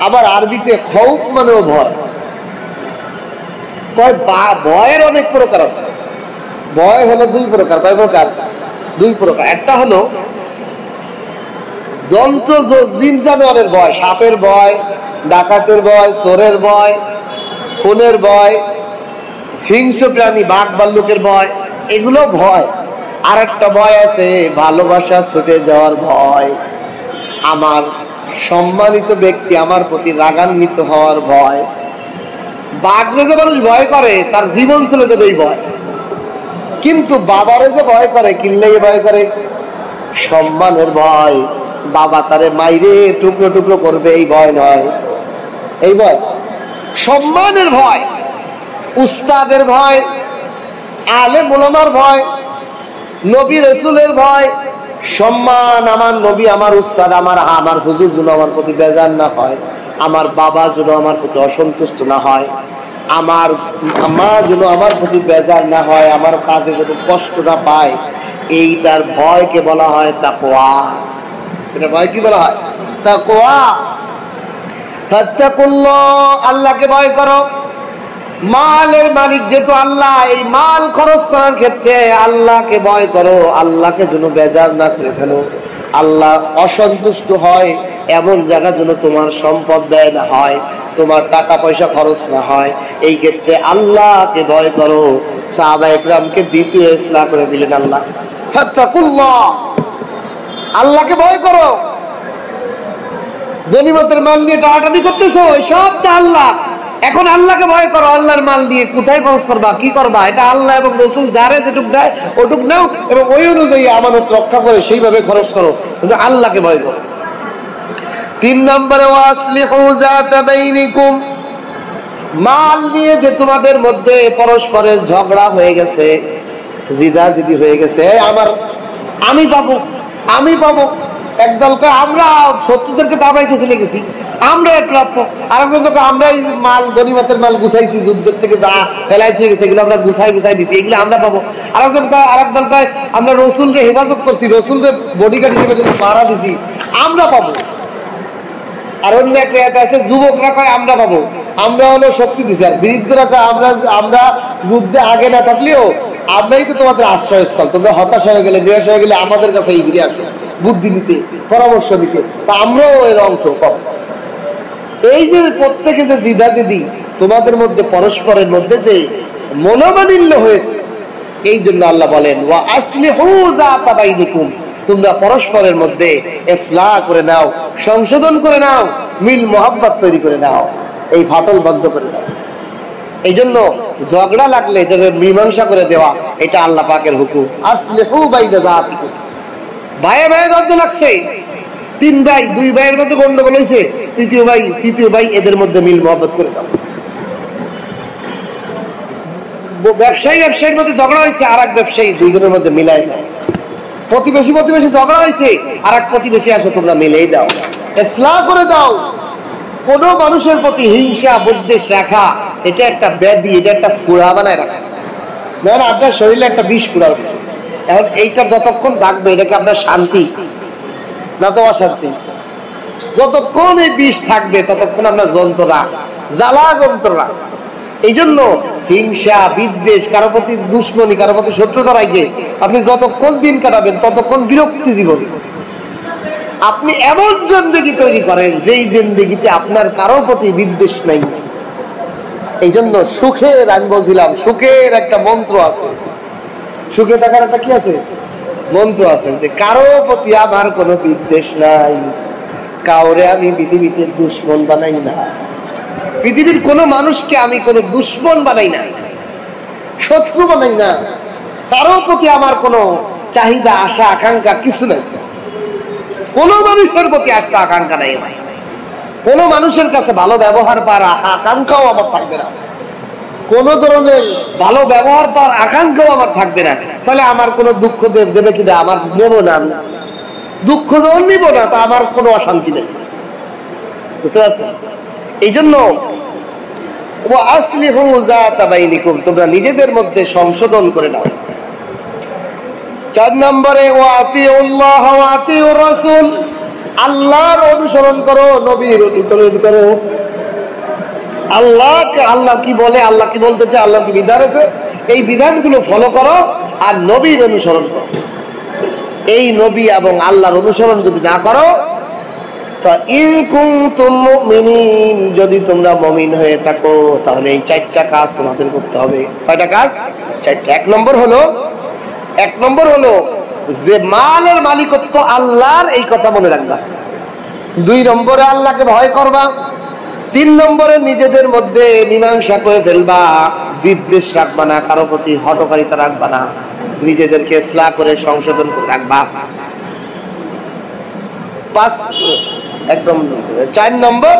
আবার আরবিতে খৌফ মানেও ভয়। ভয়ের অনেক প্রকার আছে। ভয় হলো দুই প্রকার। কয় প্রকার? দুই প্রকার। একটা হলো যন্ত্র জিন জানোয়ারের ভয়, সাপের ভয়, ডাকাতের ভয়, চোরের ভয়, খুনের ভয়, হিংস্র প্রাণী বাঘ ভাল্লুকের ভয়, এগুলো ভয়। আর একটা ভয় আছে ভালোবাসা ছুটে যাওয়ার ভয়, আমার সম্মানিত ব্যক্তি আমার প্রতি রাগান্বিত হওয়ার ভয়। বাঘরে যে মানুষ ভয় করে তার জীবন চলে যাবে এই ভয়। কিন্তু বাবারে যে ভয় করে, কিল্লে ভয় করে সম্মানের ভয়। বাবা তারে মাইরে টুকরো টুকরো করবে এই ভয় নয়, এই ভয় সম্মানের ভয়, উস্তাদের ভয়, আলেম ওলামার ভয়, নবী রসুলের ভয়। সম্মান, আমার নবী আমার উস্তাদ আমার হুজুর যেন আমার প্রতি বেজার না হয়, আমার বাবা যেন আমার প্রতি অসন্তুষ্ট না হয়, আমার মা যেন আমার প্রতি বেজার না হয়, আমার কাজে যেন কষ্ট না পায়, এইটার ভয়কে বলা হয় তাকওয়া। এটা ভয় কি বলা হয়? তাকওয়া। ফাত্তাকুল্লাহ, আল্লাহকে ভয় করো। মালের মালিক যেহেতু আল্লাহ, এই মাল খরচ করার ক্ষেত্রে আল্লাহকে ভয় করো। আল্লাহকে যেন বেজার না করে ফেলো, আল্লাহ অসন্তুষ্ট হয় এমন জায়গা যেন তোমার সম্পদ ব্যয় না হয়, তোমার টাকা পয়সা খরচ না হয়। এই ক্ষেত্রে আল্লাহকে ভয় করো। সাহাবায়ে কেরামকে দ্বিতীয় ইসলাম করে দিলেন আল্লাহ। ফাত্তাকুল্লাহ, আল্লাহকে ভয় করো। গনিমতের মাল নিয়ে টানাটানি করতেছো, সবটা আল্লাহ। এখন আল্লাহকে ভয় করো। আল্লাহর মাল নিয়ে কোথায় খরচ করবা, কি করবা, এটা আল্লাহ এবং রসুল যারে যেটুক দেয় ওটুক নাও এবং ওই অনুযায়ী আমানত রক্ষা করে সেইভাবে খরচ করো, কিন্তু আল্লাহকে ভয় করো। 3 নম্বরে ওয়াসলিহু যাতা বাইনিকুম, মাল নিয়ে যে তোমাদের মধ্যে পরস্পরের ঝগড়া হয়ে গেছে, জিদাজিদি হয়ে গেছে, আমি পাবো, একদলকে আমরা শত্রুদেরকে দাবাইতে চলে গেছি, আমরা এক প্রাপ্য, আরেকজন লোক আমরা মাল গনিমতের মাল গুছাইছি, যুদ্ধের থেকে যা ফেলাইতে গেছে এগুলো আমরা গুছাই দিছি, এগুলো আমরা পাবো। আরেক দল কয় আমরা রসুলকে হেফাজত করছি, রসুলকে বডিগার্ড হিসেবে মারা দিছি, আমরা পাবো। আর অন্য একটা আছে যুবকরা কয় আমরা পাবো, আমরা হলো শক্তি দিছি। আর বৃদ্ধরা কয় আমরা যুদ্ধে আগে না থাকলেও আমরাই তো তোমাদের আশ্রয়স্থল, তোমরা হতাশ হয়ে গেলে, নিরাশ হয়ে গেলে আমাদের কাছে এই ফিরে আসো বুদ্ধি নিতে, পরামর্শ নিতে, তা আমরাও এর অংশ পাবো। এই যে প্রত্যেকে যে দ্বিধাদ্বিধি তোমাদের মধ্যে পরস্পরের মধ্যে যে মনোমালিন্য হয়েছে, এই জন্য আল্লাহ বলেন ওয়া আসলিহু যাতা বাইনিকুম, তোমরা পরস্পরের মধ্যে ইসলাহ করে নাও, সংশোধন করে নাও, মিল মোহাব্বত তৈরি করে নাও, এই ফাটল বন্ধ করে দাও। এই জন্য ঝগড়া লাগলে এটা মীমাংসা করে দেওয়া, এটা আল্লাহ পাকের হুকুম। আসলিহু বাইনা যাতিকুম, ভাইয়ে ভাইয়ে দ্বন্দ্ব লাগছে, 3 ভাই 2 ভাইয়ের মধ্যে গন্ডগোল হয়েছে, তৃতীয় ভাই এদের মধ্যে মিল মোহাব্বত করে দাও। ব্যবসায়ীর মধ্যে ঝগড়া হয়েছে, আর এক ব্যবসায়ী, দুইজনের মধ্যে মিলাই দাও। প্রতিবেশী ঝগড়া হয়েছে, আর এক প্রতিবেশী আসো তোমরা মিলেই দাও, ইসলাহ করে দাও। কোন মানুষের প্রতি হিংসা বিদ্বেষ রাখা এটা একটা ব্যাধি, এটা একটা ফুড়া বানায় রাখা। না, আপনার শরীরে একটা বিষ ফুড়া উঠছে, এখন এইটা যতক্ষণ থাকবে এটাকে আপনার শান্তি না তো অশান্তি? যতক্ষণ এই বিষ থাকবে ততক্ষণ আপনার যন্ত্রণা, জ্বালা যন্ত্রণা। এই জন্য হিংসা বিদ্বেষ, কারো প্রতি দুশ্মনী, কারো প্রতি শত্রুতা রাখে আপনি যতক্ষণ দিন কাটাবেন ততক্ষণ বিরক্তি জীবন। আপনি এমন জিন্দেগি তৈরি করেন যেই জিন্দেগিতে আপনার কারো প্রতি বিদ্বেষ নাই। এই জন্য সুখের, আমি বলছিলাম সুখের একটা মন্ত্র আছে, সুখে থাকার একটা কি আছে মন্ত্র আছে, যে কারো প্রতি আমার কোনো বিদ্বেষ নাই, কাউরে আমি পৃথিবীতে দুশ্মন বানাই না, পৃথিবীর কোনো মানুষকে আমি কোনো দুশ্মন বানাই না, শত্রু বানাই না, কারো প্রতি আমার কোনো চাহিদা আশা আকাঙ্ক্ষা কিছু নাই, কোনো মানুষের প্রতি একটা আকাঙ্ক্ষা নাই। কোন মানুষের কাছে ভালো ব্যবহার পাওয়ার আকাঙ্ক্ষাও আমার থাকবে না, কোন ধরনের ভালো ব্যবহার পাওয়ার আকাঙ্ক্ষাও আমার থাকবে না। তাহলে আমার কোনো দুঃখ দেবে কিনা, আমার নেব না, আমি দুঃখ যখন নিব না তা আমার কোনো অশান্তি নেই। বুঝতে পারছেন? এই জন্য তোমরা নিজেদের মধ্যে সংশোধন করে নাও। 4 নম্বরে আল্লাহর অনুসরণ করো, নবীর অনুসরণ করো। আল্লাহ কি বলে, আল্লাহ কি বলতে চায়, আল্লাহ কি বিধান আছে, এই বিধানগুলো ফলো করো আর নবীর অনুসরণ করো। এই নবী এবং আল্লাহর অনুসরণ যদি না করো, তো ইন কুনতুম মুমিনিন, যদি তোমরা মুমিন হয়ে থাকো, তাহলে এই 4টা কাজ তোমাদের করতে হবে। কয়টা কাজ? 4টা। 1 নম্বর হলো যে মালের মালিকত্ব আল্লাহর, এই কথা মনে রাখবা। 2 নম্বরে আল্লাহকে ভয় করবা। 3 নম্বরে নিজেদের মধ্যে মীমাংসা করে ফেলবা, বিদ্বেষ রাখবা না, কারো প্রতি হটকারিতা রাখবা না, নিজেদেরকে ইসলাহ করে সংশোধন করে রাখবা। 4 নম্বর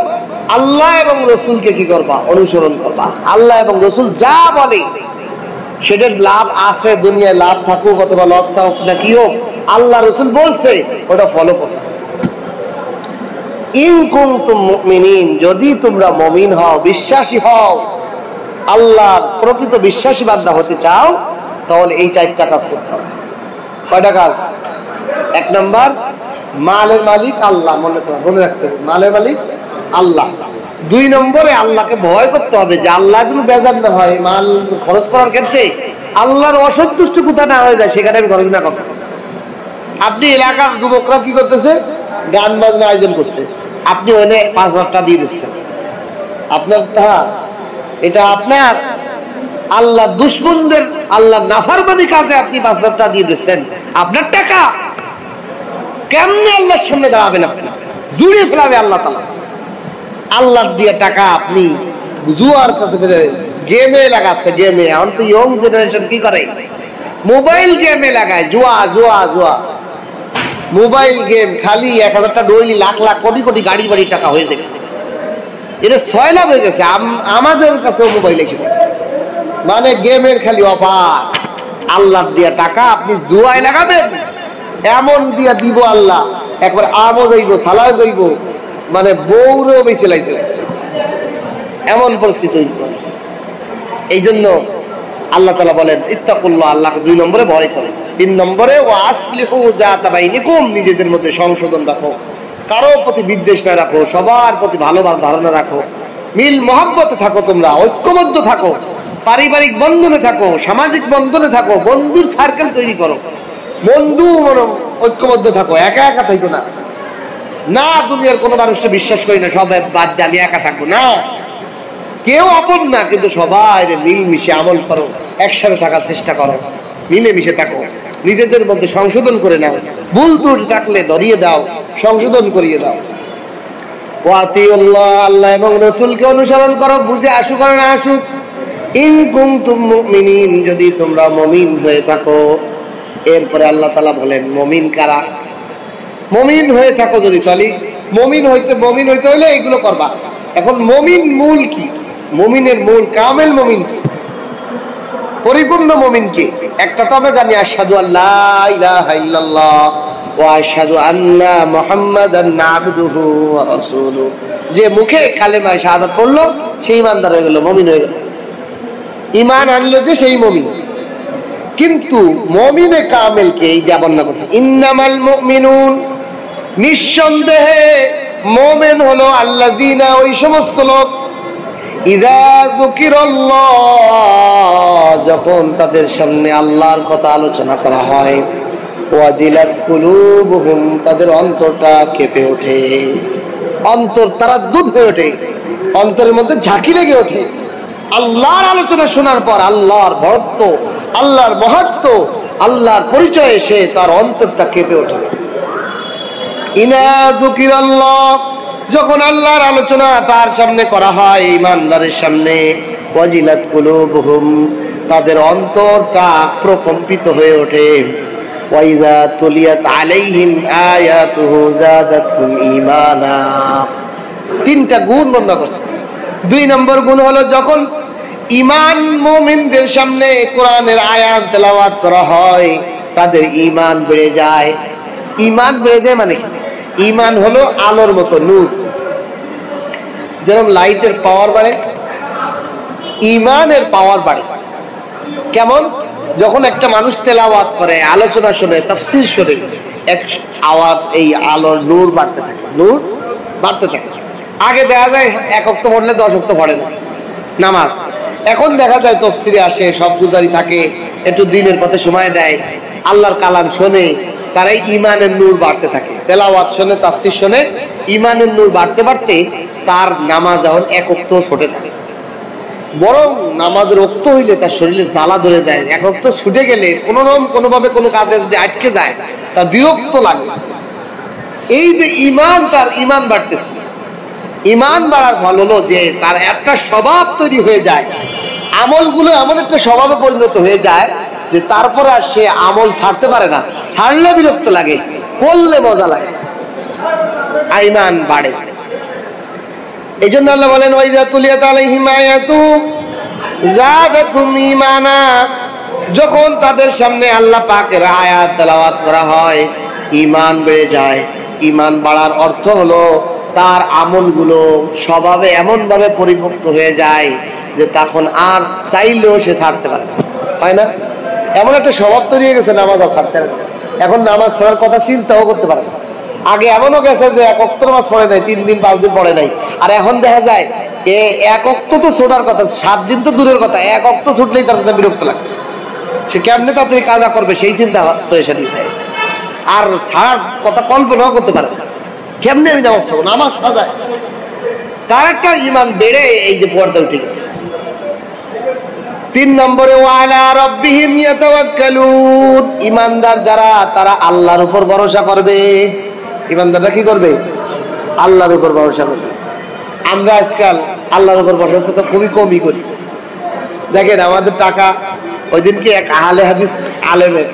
আল্লাহ এবং রসুলকে কি করবা? অনুসরণ করবা। আল্লাহ এবং রসুল যা বলে সেটার লাভ আছে, দুনিয়ায় লাভ থাকুক অথবা লস থাকুক না কি হোক, আল্লাহ রসুল বলছে ওটা ফলো করো। ইন কুনতুম মুমিনিন, যদি তোমরা মুমিন হও, বিশ্বাসী হও, আল্লাহর প্রকৃত বিশ্বাসী বান্দা হতে চাও, তাহলে এই 4টা কাজ করতে হবে। কয়টা কাজ? 1 নম্বর মালের মালিক আল্লাহ, মনে রাখতে হবে মালের মালিক আল্লাহ। 2 নম্বরে আল্লাহকে ভয় করতে হবে যে আল্লাহ যেন বেজার না হয়, মাল খরচ করার ক্ষেত্রে আল্লাহর অসন্তুষ্ট কোথা না হয়ে যায়, সেখানে আমি খরচ না করতে। আপনি এলাকার যুবকরা কি করতেছে, গান বাজনা আয়োজন করছে, আপনি ওখানে 5,000 টাকা দিয়ে দিচ্ছেন, আপনারটা এটা আপনার আল্লাহ দুশ্মনদের, আল্লাহ নাফরমানি কাজে আপনি 5,000 টাকা দিয়ে দিচ্ছেন, আপনার টাকা কেমনে আল্লাহর সামনে দাঁড়াবেন? আপনি জুড়ে ফেলাবে আল্লাহ তাআলা। আল্লাহর দিয়ে টাকা আপনি জুয়ার কাছে গেমে লাগাচ্ছে, গেমে। এখন তো ইয়ং জেনারেশন কি করে, মোবাইল গেমে লাগায়, জুয়া জুয়া জুয়া, মোবাইল গেম। খালি 1,000 টাকা ডইলি লাখ লাখ কোটি কোটি গাড়ি বাড়ি টাকা হয়ে যাবে। এটা 6 লাভ হয়ে গেছে আমাদের কাছেও মোবাইল এসে, মানে গেমের খালি অফার। আল্লাহর দিয়া টাকা আপনি জুয়ায় লাগাবেন, এমন দিয়া দিব আল্লাহ, একবার আমও যাইব, সালাও যাইব, মানে বউরেও বেশি লাগবে, এমন পরিস্থিতি। এই জন্য আল্লাহ তাআলা বলেন ইত্তাকুল্লাহ, আল্লাহকে 2 নম্বরে ভয় করে। 3 নম্বরে ওয়াসলিহু যাতা বাইনিকুম, নিজেদের মধ্যে সংশোধন রাখো, কারো প্রতি বিদ্বেষ না রাখো, সবার প্রতি ভালোবাসা ধারণা রাখো, মিল মহব্বতে থাকো, তোমরা ঐক্যবদ্ধ থাকো, পারিবারিক বন্ধনে থাকো, সামাজিক বন্ধনে থাকো, বন্ধুর সার্কেল তৈরি করো, বন্ধু ঐক্যবদ্ধ থাকো, একা একা থাকো না। না দুনিয়ার কোনো মানুষকে বিশ্বাস করি না, সব বাদ দিয়ে আমি একা থাকবো না, কেউ আপন না, কিন্তু সবাই মিলমিশে আমল করো, একসাথে থাকার চেষ্টা করো, মিলেমিশে থাকো, নিজেদের মধ্যে সংশোধন করে নাও, ভুল ত্রুটি থাকলে ধরিয়ে দাও, সংশোধন করিয়ে দাও। ওয়াতিউল্লাহ, আল্লাহ এবং রাসূলকে অনুসরণ করো, বুঝে আসুক আর না আসুক। ইন কুনতুম মুমিনিন, যদি তোমরা মুমিন হয়ে থাকো। এরপরে আল্লাহ তাআলা বলেন মুমিন কারা? মুমিন হয়ে থাকো যদি, তাহলে মুমিন হইতে হইলে এগুলো করবা। এখন মুমিন মূল কি? মুমিনের মূল কামেল মুমিন কি, পরিপূর্ণ মুমিন কি? একটা তো আমরা জানি আশহাদু আল্লা ইলাহা ইল্লাল্লাহ ওয়া আশহাদু আন্না মুহাম্মাদান আবদুহু ওয়া রাসূলুহু, যে মুখে কালেমা শাহাদাত পড়লো সেই ইমানদার হয়ে গেল, মুমিন হয়ে গেল, ঈমান আনলো যে সেই মুমিন। কিন্তু মুমিনে কামেল কে? এই যে বর্ণনা করছে ইন্নামাল মুমিনুন, নিঃসন্দেহে মুমিন হলো আল্লাযীনা, ওই সমস্ত লোক, ইযা যুকিরাল্লাহ, যখন তাদের সামনে আল্লাহর কথা আলোচনা করা হয়, ওয়াজিলাত কুলুবুহুম, তাদের অন্তরটা কেঁপে ওঠে, অন্তর তারাদ্দুদ হয়ে ওঠে, অন্তরের মধ্যে ঝাঁকি লেগে ওঠে আল্লাহর আলোচনা শোনার পর। আল্লাহর বড়ত্ব, আল্লাহর মাহাত্ম্য, আল্লাহর পরিচয় এসে তার অন্তরটা কেঁপে ওঠে। ইনা যুকিরাল্লাহ, যখন আল্লাহর আলোচনা তার সামনে করা হয়, ঈমানদারের সামনে, ওয়াজিলাত কুলুবুহুম, তাদের অন্তরটা প্রকম্পিত হয়ে ওঠে। ওয়াইযা তুলিয়াত আলাইহিম আয়াতুহু যাদাতহুম ঈমানা, তিনটা গুণ বর্ণনা করছে। 2 নম্বর গুণ হলো যখন ঈমান মুমিনদের সামনে কোরআনের আয়াত তেলাওয়াত করা হয় তাদের ঈমান বেড়ে যায়। ঈমান বেড়ে যায় মানে কি? ঈমান হলো আলোর মতো নূর, যেরকম লাইটের পাওয়ার বাড়ে, ঈমানের পাওয়ার বাড়ে। কেমন? যখন একটা মানুষ তেলাওয়াত করে, আলোচনা শুনে, তাফসীর শুনে, এক আওয়াজ এই আলোর নূর বাড়তে থাকে, নূর বাড়তে থাকে। আগে দেখা যায় 1 ওয়াক্ত পড়লে 10 ওয়াক্ত পড়ে না নামাজ, এখন দেখা যায় তাফসীরে আসে, শব্দজারি থাকে, একটু দিনের পথে সময় দেয়, আল্লাহর কালাম শোনে, তারাই ঈমানের নূর বাড়তে থাকে। তেলাওয়াত শুনে, তাফসীর শুনে ঈমানের নূর বাড়তে বাড়তে তার নামাজ এখন 1 ওয়াক্ত ছোটে থাকে। বরং নামাজের ওক্ত হইলে তার শরীরে জ্বালা ধরে যায়। 1 ওক্ত ছুটে গেলে কোনোভাবে কোনো কাজে যদি আটকে যায় তার বিরক্ত লাগে। এই যে ঈমান, তার ঈমান বাড়তেছে। ঈমান বাড়ার ফল হলো যে তার একটা স্বভাব তৈরি হয়ে যায়, আমলগুলো এমন একটা স্বভাবে পরিণত হয়ে যায় যে তারপর আর সে আমল ছাড়তে পারে না। ছাড়লে বিরক্ত লাগে, করলে মজা লাগে, ঈমান বাড়ে। এই জন্য আল্লাহ বলেন ওয়াইজা তুলিয়াত আলাইহিম আয়াতু যাদাতুম ঈমানা, যখন তাদের সামনে আল্লাহ পাকের আয়াত তেলাওয়াত করা হয় ঈমান বেড়ে যায়। ঈমান বাড়ার অর্থ হলো তার আমলগুলো স্বভাবে এমন ভাবে পরিপক্ক হয়ে যায় যে তখন আর চাইলেও সে ছাড়তে পারে না, হয় না? এমন একটা স্বভাব তৈরি হয়ে গেছে নামাজ আর ছাড়তে পারে না। এখন নামাজ ছাড়ার কথা চিন্তাও করতে পারে না। আগে এমনও গেছে যে 1 ওয়াক্ত নামাজ পড়ে নাই, 3 দিন 5 দিন পড়ে নাই। আর এখন দেখা যায় 1 ওয়াক্ত তো ছোটার কথা, 7 দিন তো দূরের কথা, 1 ওয়াক্ত ছুটলেই তার বিরক্ত লাগে। সে কেমনে তাড়াতাড়ি কাজা করবে সেই চিন্তা তো এসে দিতে, আর ছাড়ার কথা কল্পনাও করতে পারে না। কেমনে আমি নামাজ পড়বো, নামাজ সাজায় তার একটা ঈমান বেড়ে এই যে পর্দা উঠে গেছে। 3 নম্বরে ওয়ালা রাব্বিহিম ইয়াতাওয়াক্কালুন, ঈমানদার যারা তারা আল্লাহর উপর ভরসা করবে। ঈমানদাররা কি করবে? আল্লাহর উপর ভরসা করবে। আমরা আজকাল আল্লাহর উপর ভরসা তো খুবই কমই করি। দেখেন আমাদের টাকা, ওই দিনকে এক আহলে হাদিস আলেমের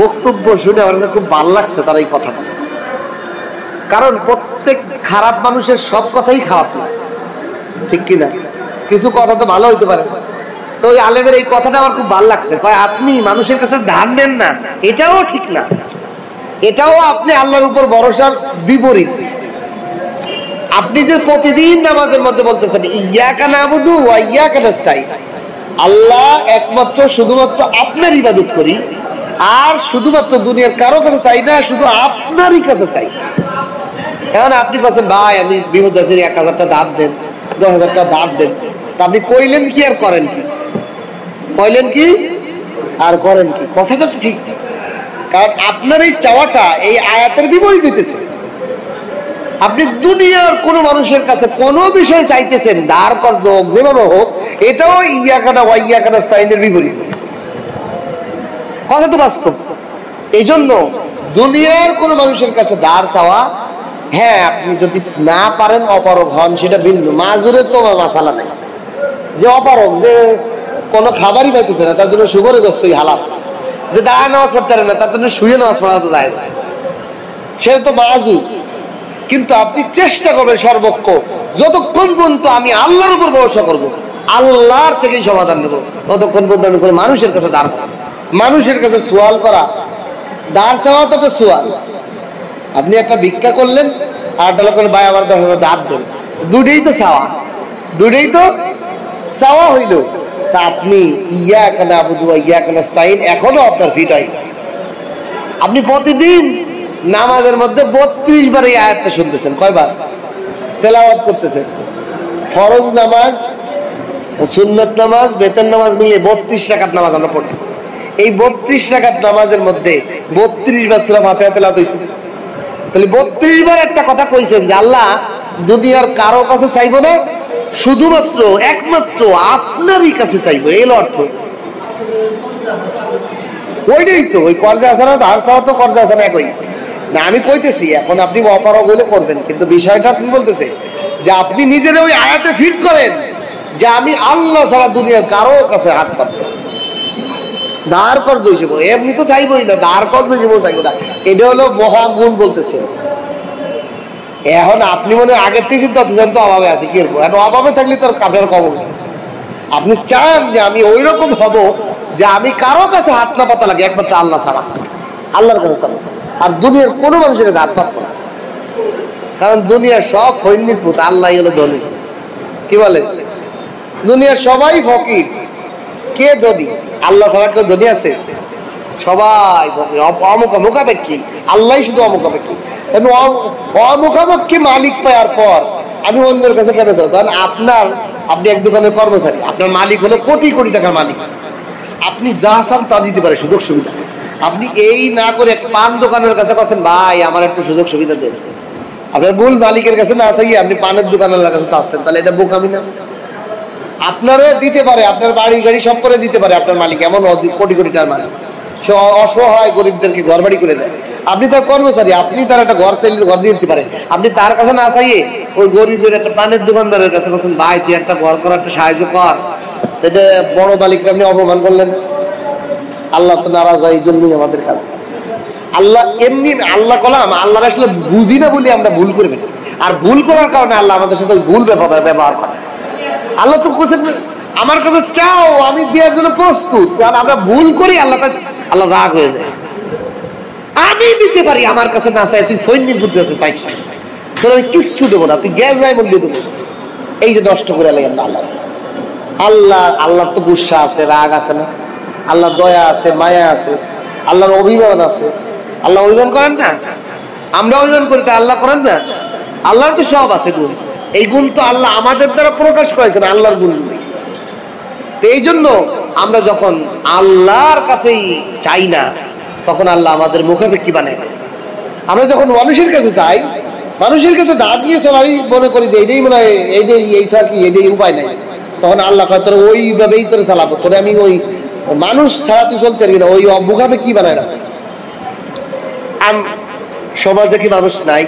বক্তব্য শুনে আমার খুব ভালো লাগছে তার এই কথাটা। কারণ প্রত্যেক খারাপ মানুষের সব কথাই খারাপ না, ঠিক কিনা? কিছু কথা তো ভালো হইতে পারে। তো ওই আলেমের এই কথাটা আমার খুব ভালো লাগছে। কয় আপনি মানুষের কাছে ধান দেন না, এটাও ঠিক না, এটাও আপনি আল্লাহর উপর ভরসার বিপরীত। আপনি যে প্রতিদিন নামাজের মধ্যে বলতেছেন ইয়াকা নাবুদু ওয়া ইয়াকা নাস্তাইন, আল্লাহ একমাত্র শুধুমাত্র আপনার ইবাদত করি, আর শুধুমাত্র দুনিয়ার কারো কাছে চাই না, শুধু আপনারই কাছে চাই। এখন আপনি বলছেন ভাই আমি বিপদ আছে, 1000 টাকা দাঁত দেন, 10,000 টাকা দাঁত দেন। তা আপনি কইলেন কি আর করেন কি? কইলেন কি আর করেন কি? কথাটা তো ঠিক, কারণ আপনার এই চাওয়াটা এই আয়াতের বিপরীত হইতেছে। আপনি দুনিয়ার কোনো মানুষের কাছে কোনো বিষয় চাইতেছেন, ধার কর্জ হোক, যেভাবে হোক, এটাও ইয়াকানা ওয়া ইয়াকা নাস্তাইনের বিপরীত হইতেছে। কথা তো বাস্তব। এই জন্য দুনিয়ার কোনো মানুষের কাছে ধার চাওয়া, হ্যাঁ আপনি যদি না পারেন অপারগ হন সেটা ভিন্ন। মাজুরের তো মাসালা নেই, যে অপারগ, যে কোনো খাবারই পাইতেছে না তার জন্য সুগরে গ্রস্ত হালাত, যে দাঁড়ায় নামাজ পড়তে পারে না তার জন্য শুয়ে নামাজ পড়া তো যায়, সে তো মাজুর। কিন্তু আপনি চেষ্টা করবেন সর্বক্ষ, যতক্ষণ পর্যন্ত আমি আল্লাহর উপর ভরসা করব, আল্লাহর থেকেই সমাধান দেবো, ততক্ষণ পর্যন্ত আমি কোনো মানুষের কাছে দাঁড়, মানুষের কাছে সোয়াল করা, দাঁড় চাওয়া তো একটা সোয়াল। আপনি একটা ভিক্ষা করলেন, আর একটা লোকের ভাই আবার 10,000 দাঁত দেন, দুটেই তো চাওয়া, দুটেই তো চাওয়া হইল। তা আপনি ইয়াকা নাবুদু ওয়া ইয়াকা নাস্তাইন এখনো আপনার ফিট হয়। আপনি প্রতিদিন নামাজের মধ্যে 32 বার এই আয়াতটা শুনতেছেন, কয়বার তেলাওয়াত করতেছেন? ফরজ নামাজ, সুন্নত নামাজ, বেতন নামাজ মিলিয়ে 32 রাকাত নামাজ আমরা পড়ি। এই 32 রাকাত নামাজের মধ্যে 32 বার সূরা ফাতিহা তেলাওয়াত হইছে। তাহলে 32 বার একটা কথা কইছেন যে আল্লাহ দুনিয়ার কারো কাছে চাইবো না, শুধুমাত্র একমাত্র আপনারই কাছে চাইবো। এর অর্থ ওইটাই তো, ওই কর্জা আছে না, ধার চাওয়া তো কর্জা আছে না, একই না। আমি কইতেছি এখন আপনি অপারগ হইলে করবেন, কিন্তু বিষয়টা কি বলতেছে যে আপনি নিজের ওই আয়াতে ফিট করেন যে আমি আল্লাহ ছাড়া দুনিয়ার কারো কাছে হাত পাতবো না। ধার কর্জ হিসেবে এমনি তো চাইবই না, ধার কর্জ হিসেবে চাইবো না। এটা হলো মহাগুণ বলতেছে, এখন আপনি মনে আগের থেকে চিন্তা করতেছেন তো অভাবে আছে কি করবো, এখন অভাবে থাকলে তো আপনার কবর। আপনি চান যে আমি ওই রকম হব যে আমি কারো কাছে হাত না পাতা লাগে, একমাত্র আল্লাহ ছাড়া, আল্লাহর কাছে ছাড়া, আর দুনিয়ার কোনো মানুষের কাছে হাত পাতবো না। কারণ দুনিয়ার সব ফৈন্যির পুত, আল্লাহ হলো ধনী। কি বলে? দুনিয়ার সবাই ফকির। কে ধনী? আল্লাহ ছাড়া কেউ ধনী আছে? সবাই অমুখাপেক্ষী, আল্লাহ শুধু অমুখাপেক্ষী। এবং অমুখাপেক্ষী মালিক পাওয়ার পর আমি অন্যের কাছে কেন যাবো? কারণ আপনি এক দোকানের কর্মচারী, আপনার মালিক হলো কোটি কোটি টাকার মালিক। আপনি যা চান তা দিতে পারে, সুযোগ সুবিধা। আপনি এই না করে পান দোকানের কাছে বলছেন ভাই আমার একটু সুযোগ সুবিধা দেন, আপনার মূল মালিকের কাছে না চাইয়ে আপনি পানের দোকানের কাছে চাচ্ছেন, তাহলে এটা বোকামি না? আপনারা দিতে পারে, আপনার বাড়ি গাড়ি সব করে দিতে পারে আপনার মালিক, এমন কোটি কোটি টাকার মালিক। সে অসহায় গরিবদেরকে ঘর বাড়ি করে দেয়। আপনি তার কর্মচারী, আপনি তার একটা ঘর চাইলে ঘর দিয়ে দিতে পারে। আপনি তার কাছে না চাইয়ে ওই গরিবের একটা পানের দোকানদারের কাছে বলছেন ভাই তুই একটা ঘর করার একটা সাহায্য কর, এটা বড় মালিককে আপনি অপমান করলেন। আল্লাহ তো নারাজ হয়, এই জন্যই আমাদের কাজ। আল্লাহ এমনি আল্লাহ কলাম, আল্লাহ আসলে বুঝি না বলে আমরা ভুল করবে, আর ভুল করার কারণে আল্লাহ আমাদের সাথে ভুল ব্যবহার করে। আল্লাহ তো বলছেন আমার কাছে চাও, আমি দেওয়ার জন্য প্রস্তুত। আমরা ভুল করি, আল্লাহ রাগ হয়ে যায়। আমি দিতে পারি, আমার কাছে না চাই, তুই ফৈন্যির বুদ্ধি আছে চাই, তোর আমি কিচ্ছু দেবো না, তুই গ্যাস যাই বললে দেবো। এই যে নষ্ট করে আল্লাহ আল্লাহর তো গুসা আছে, রাগ আছে না? আল্লাহর দয়া আছে, মায়া আছে, আল্লাহর অভিমান আছে। আল্লাহ অভিমান করেন না? আমরা অভিমান করি, তা আল্লাহ করেন না? আল্লাহর তো সব আছে গুণ। এই গুণ তো আল্লাহ আমাদের দ্বারা প্রকাশ করেছেন, আল্লাহর গুণ। এই জন্য আমরা যখন আল্লাহর কাছেই চাই না, তখন আল্লাহ আমাদের মুখাপেক্ষী বানায় দেয়। আমরা যখন মানুষের কাছে চাই, মানুষের কাছে দাঁত নিয়ে চলাই মনে করি যে এটাই মনে হয়, এইটাই এই ছাড়া কি এটাই উপায় নাই, তখন আল্লাহ কয় তোর ওইভাবেই তোর চালাবো, তোরে আমি ওই মানুষ ছাড়া তুই চলতে পারবি না, ওই মুখাপেক্ষী বানায় না। সমাজে কি মানুষ নাই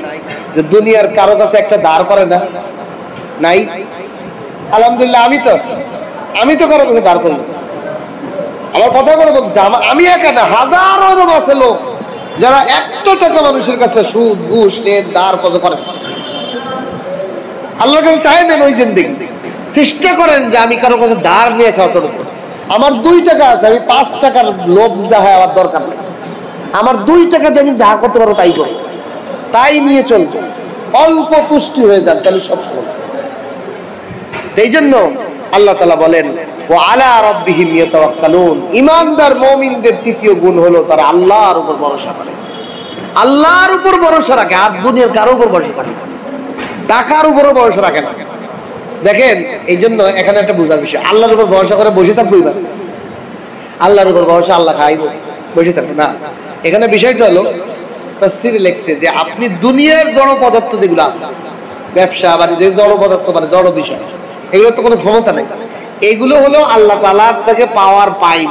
যে দুনিয়ার কারো কাছে একটা দাঁড় করে না? নাই। আলহামদুলিল্লাহ আমি তো কারো কাছে দাঁড় করি। আমার কথা বলে বলছে আমি একা না, হাজারো আছে লোক যারা 1 টাকা মানুষের কাছে সুদ ঘুষ দাঁড় কত করে। আল্লাহর কাছে চাই নেন ওই জিন্দেগি, চেষ্টা করেন যে আমি কারো কাছে দাঁড় নিয়ে চলতে। আমার 2 টাকা আছে, আমি 5 টাকার লোভ দেখায় আমার দরকার নেই। আমার 2 টাকা দিয়ে আমি যা করতে পারো তাই করি, তাই নিয়ে চলবো। অল্প তুষ্টি হয়ে যান তাহলে সব সময়। এই জন্য আল্লাহ তাআলা বলেন ওয়া আলা রাব্বিহিম ইয়াতাওয়াক্কালুন। ঈমানদার মুমিনদের তৃতীয় গুণ হলো তারা আল্লাহর উপর ভরসা করে। আল্লাহর উপর ভরসা রাখে, আর দুনিয়ার কারোর উপর ভরসা রাখে না, টাকার উপরও ভরসা রাখে না। দেখেন, এই জন্য এখানে একটা বোঝার বিষয়, আল্লাহর উপর ভরসা করে বসে থাকবো না। আল্লাহর উপর ভরসা, আল্লাহ খাইব, বসে থাকবো না। এখানে বিষয়টা হলো তাফসীরে লেখছে যে আপনি দুনিয়ার জড় পদার্থ যেগুলো আছে, ব্যবসা বাণিজ্য, জড় পদার্থ মানে জড় বিষয়, এগুলো তো কোনো ক্ষমতা নেই। এগুলো হলো আল্লাহ তাআলার থেকে পাওয়ার পাই।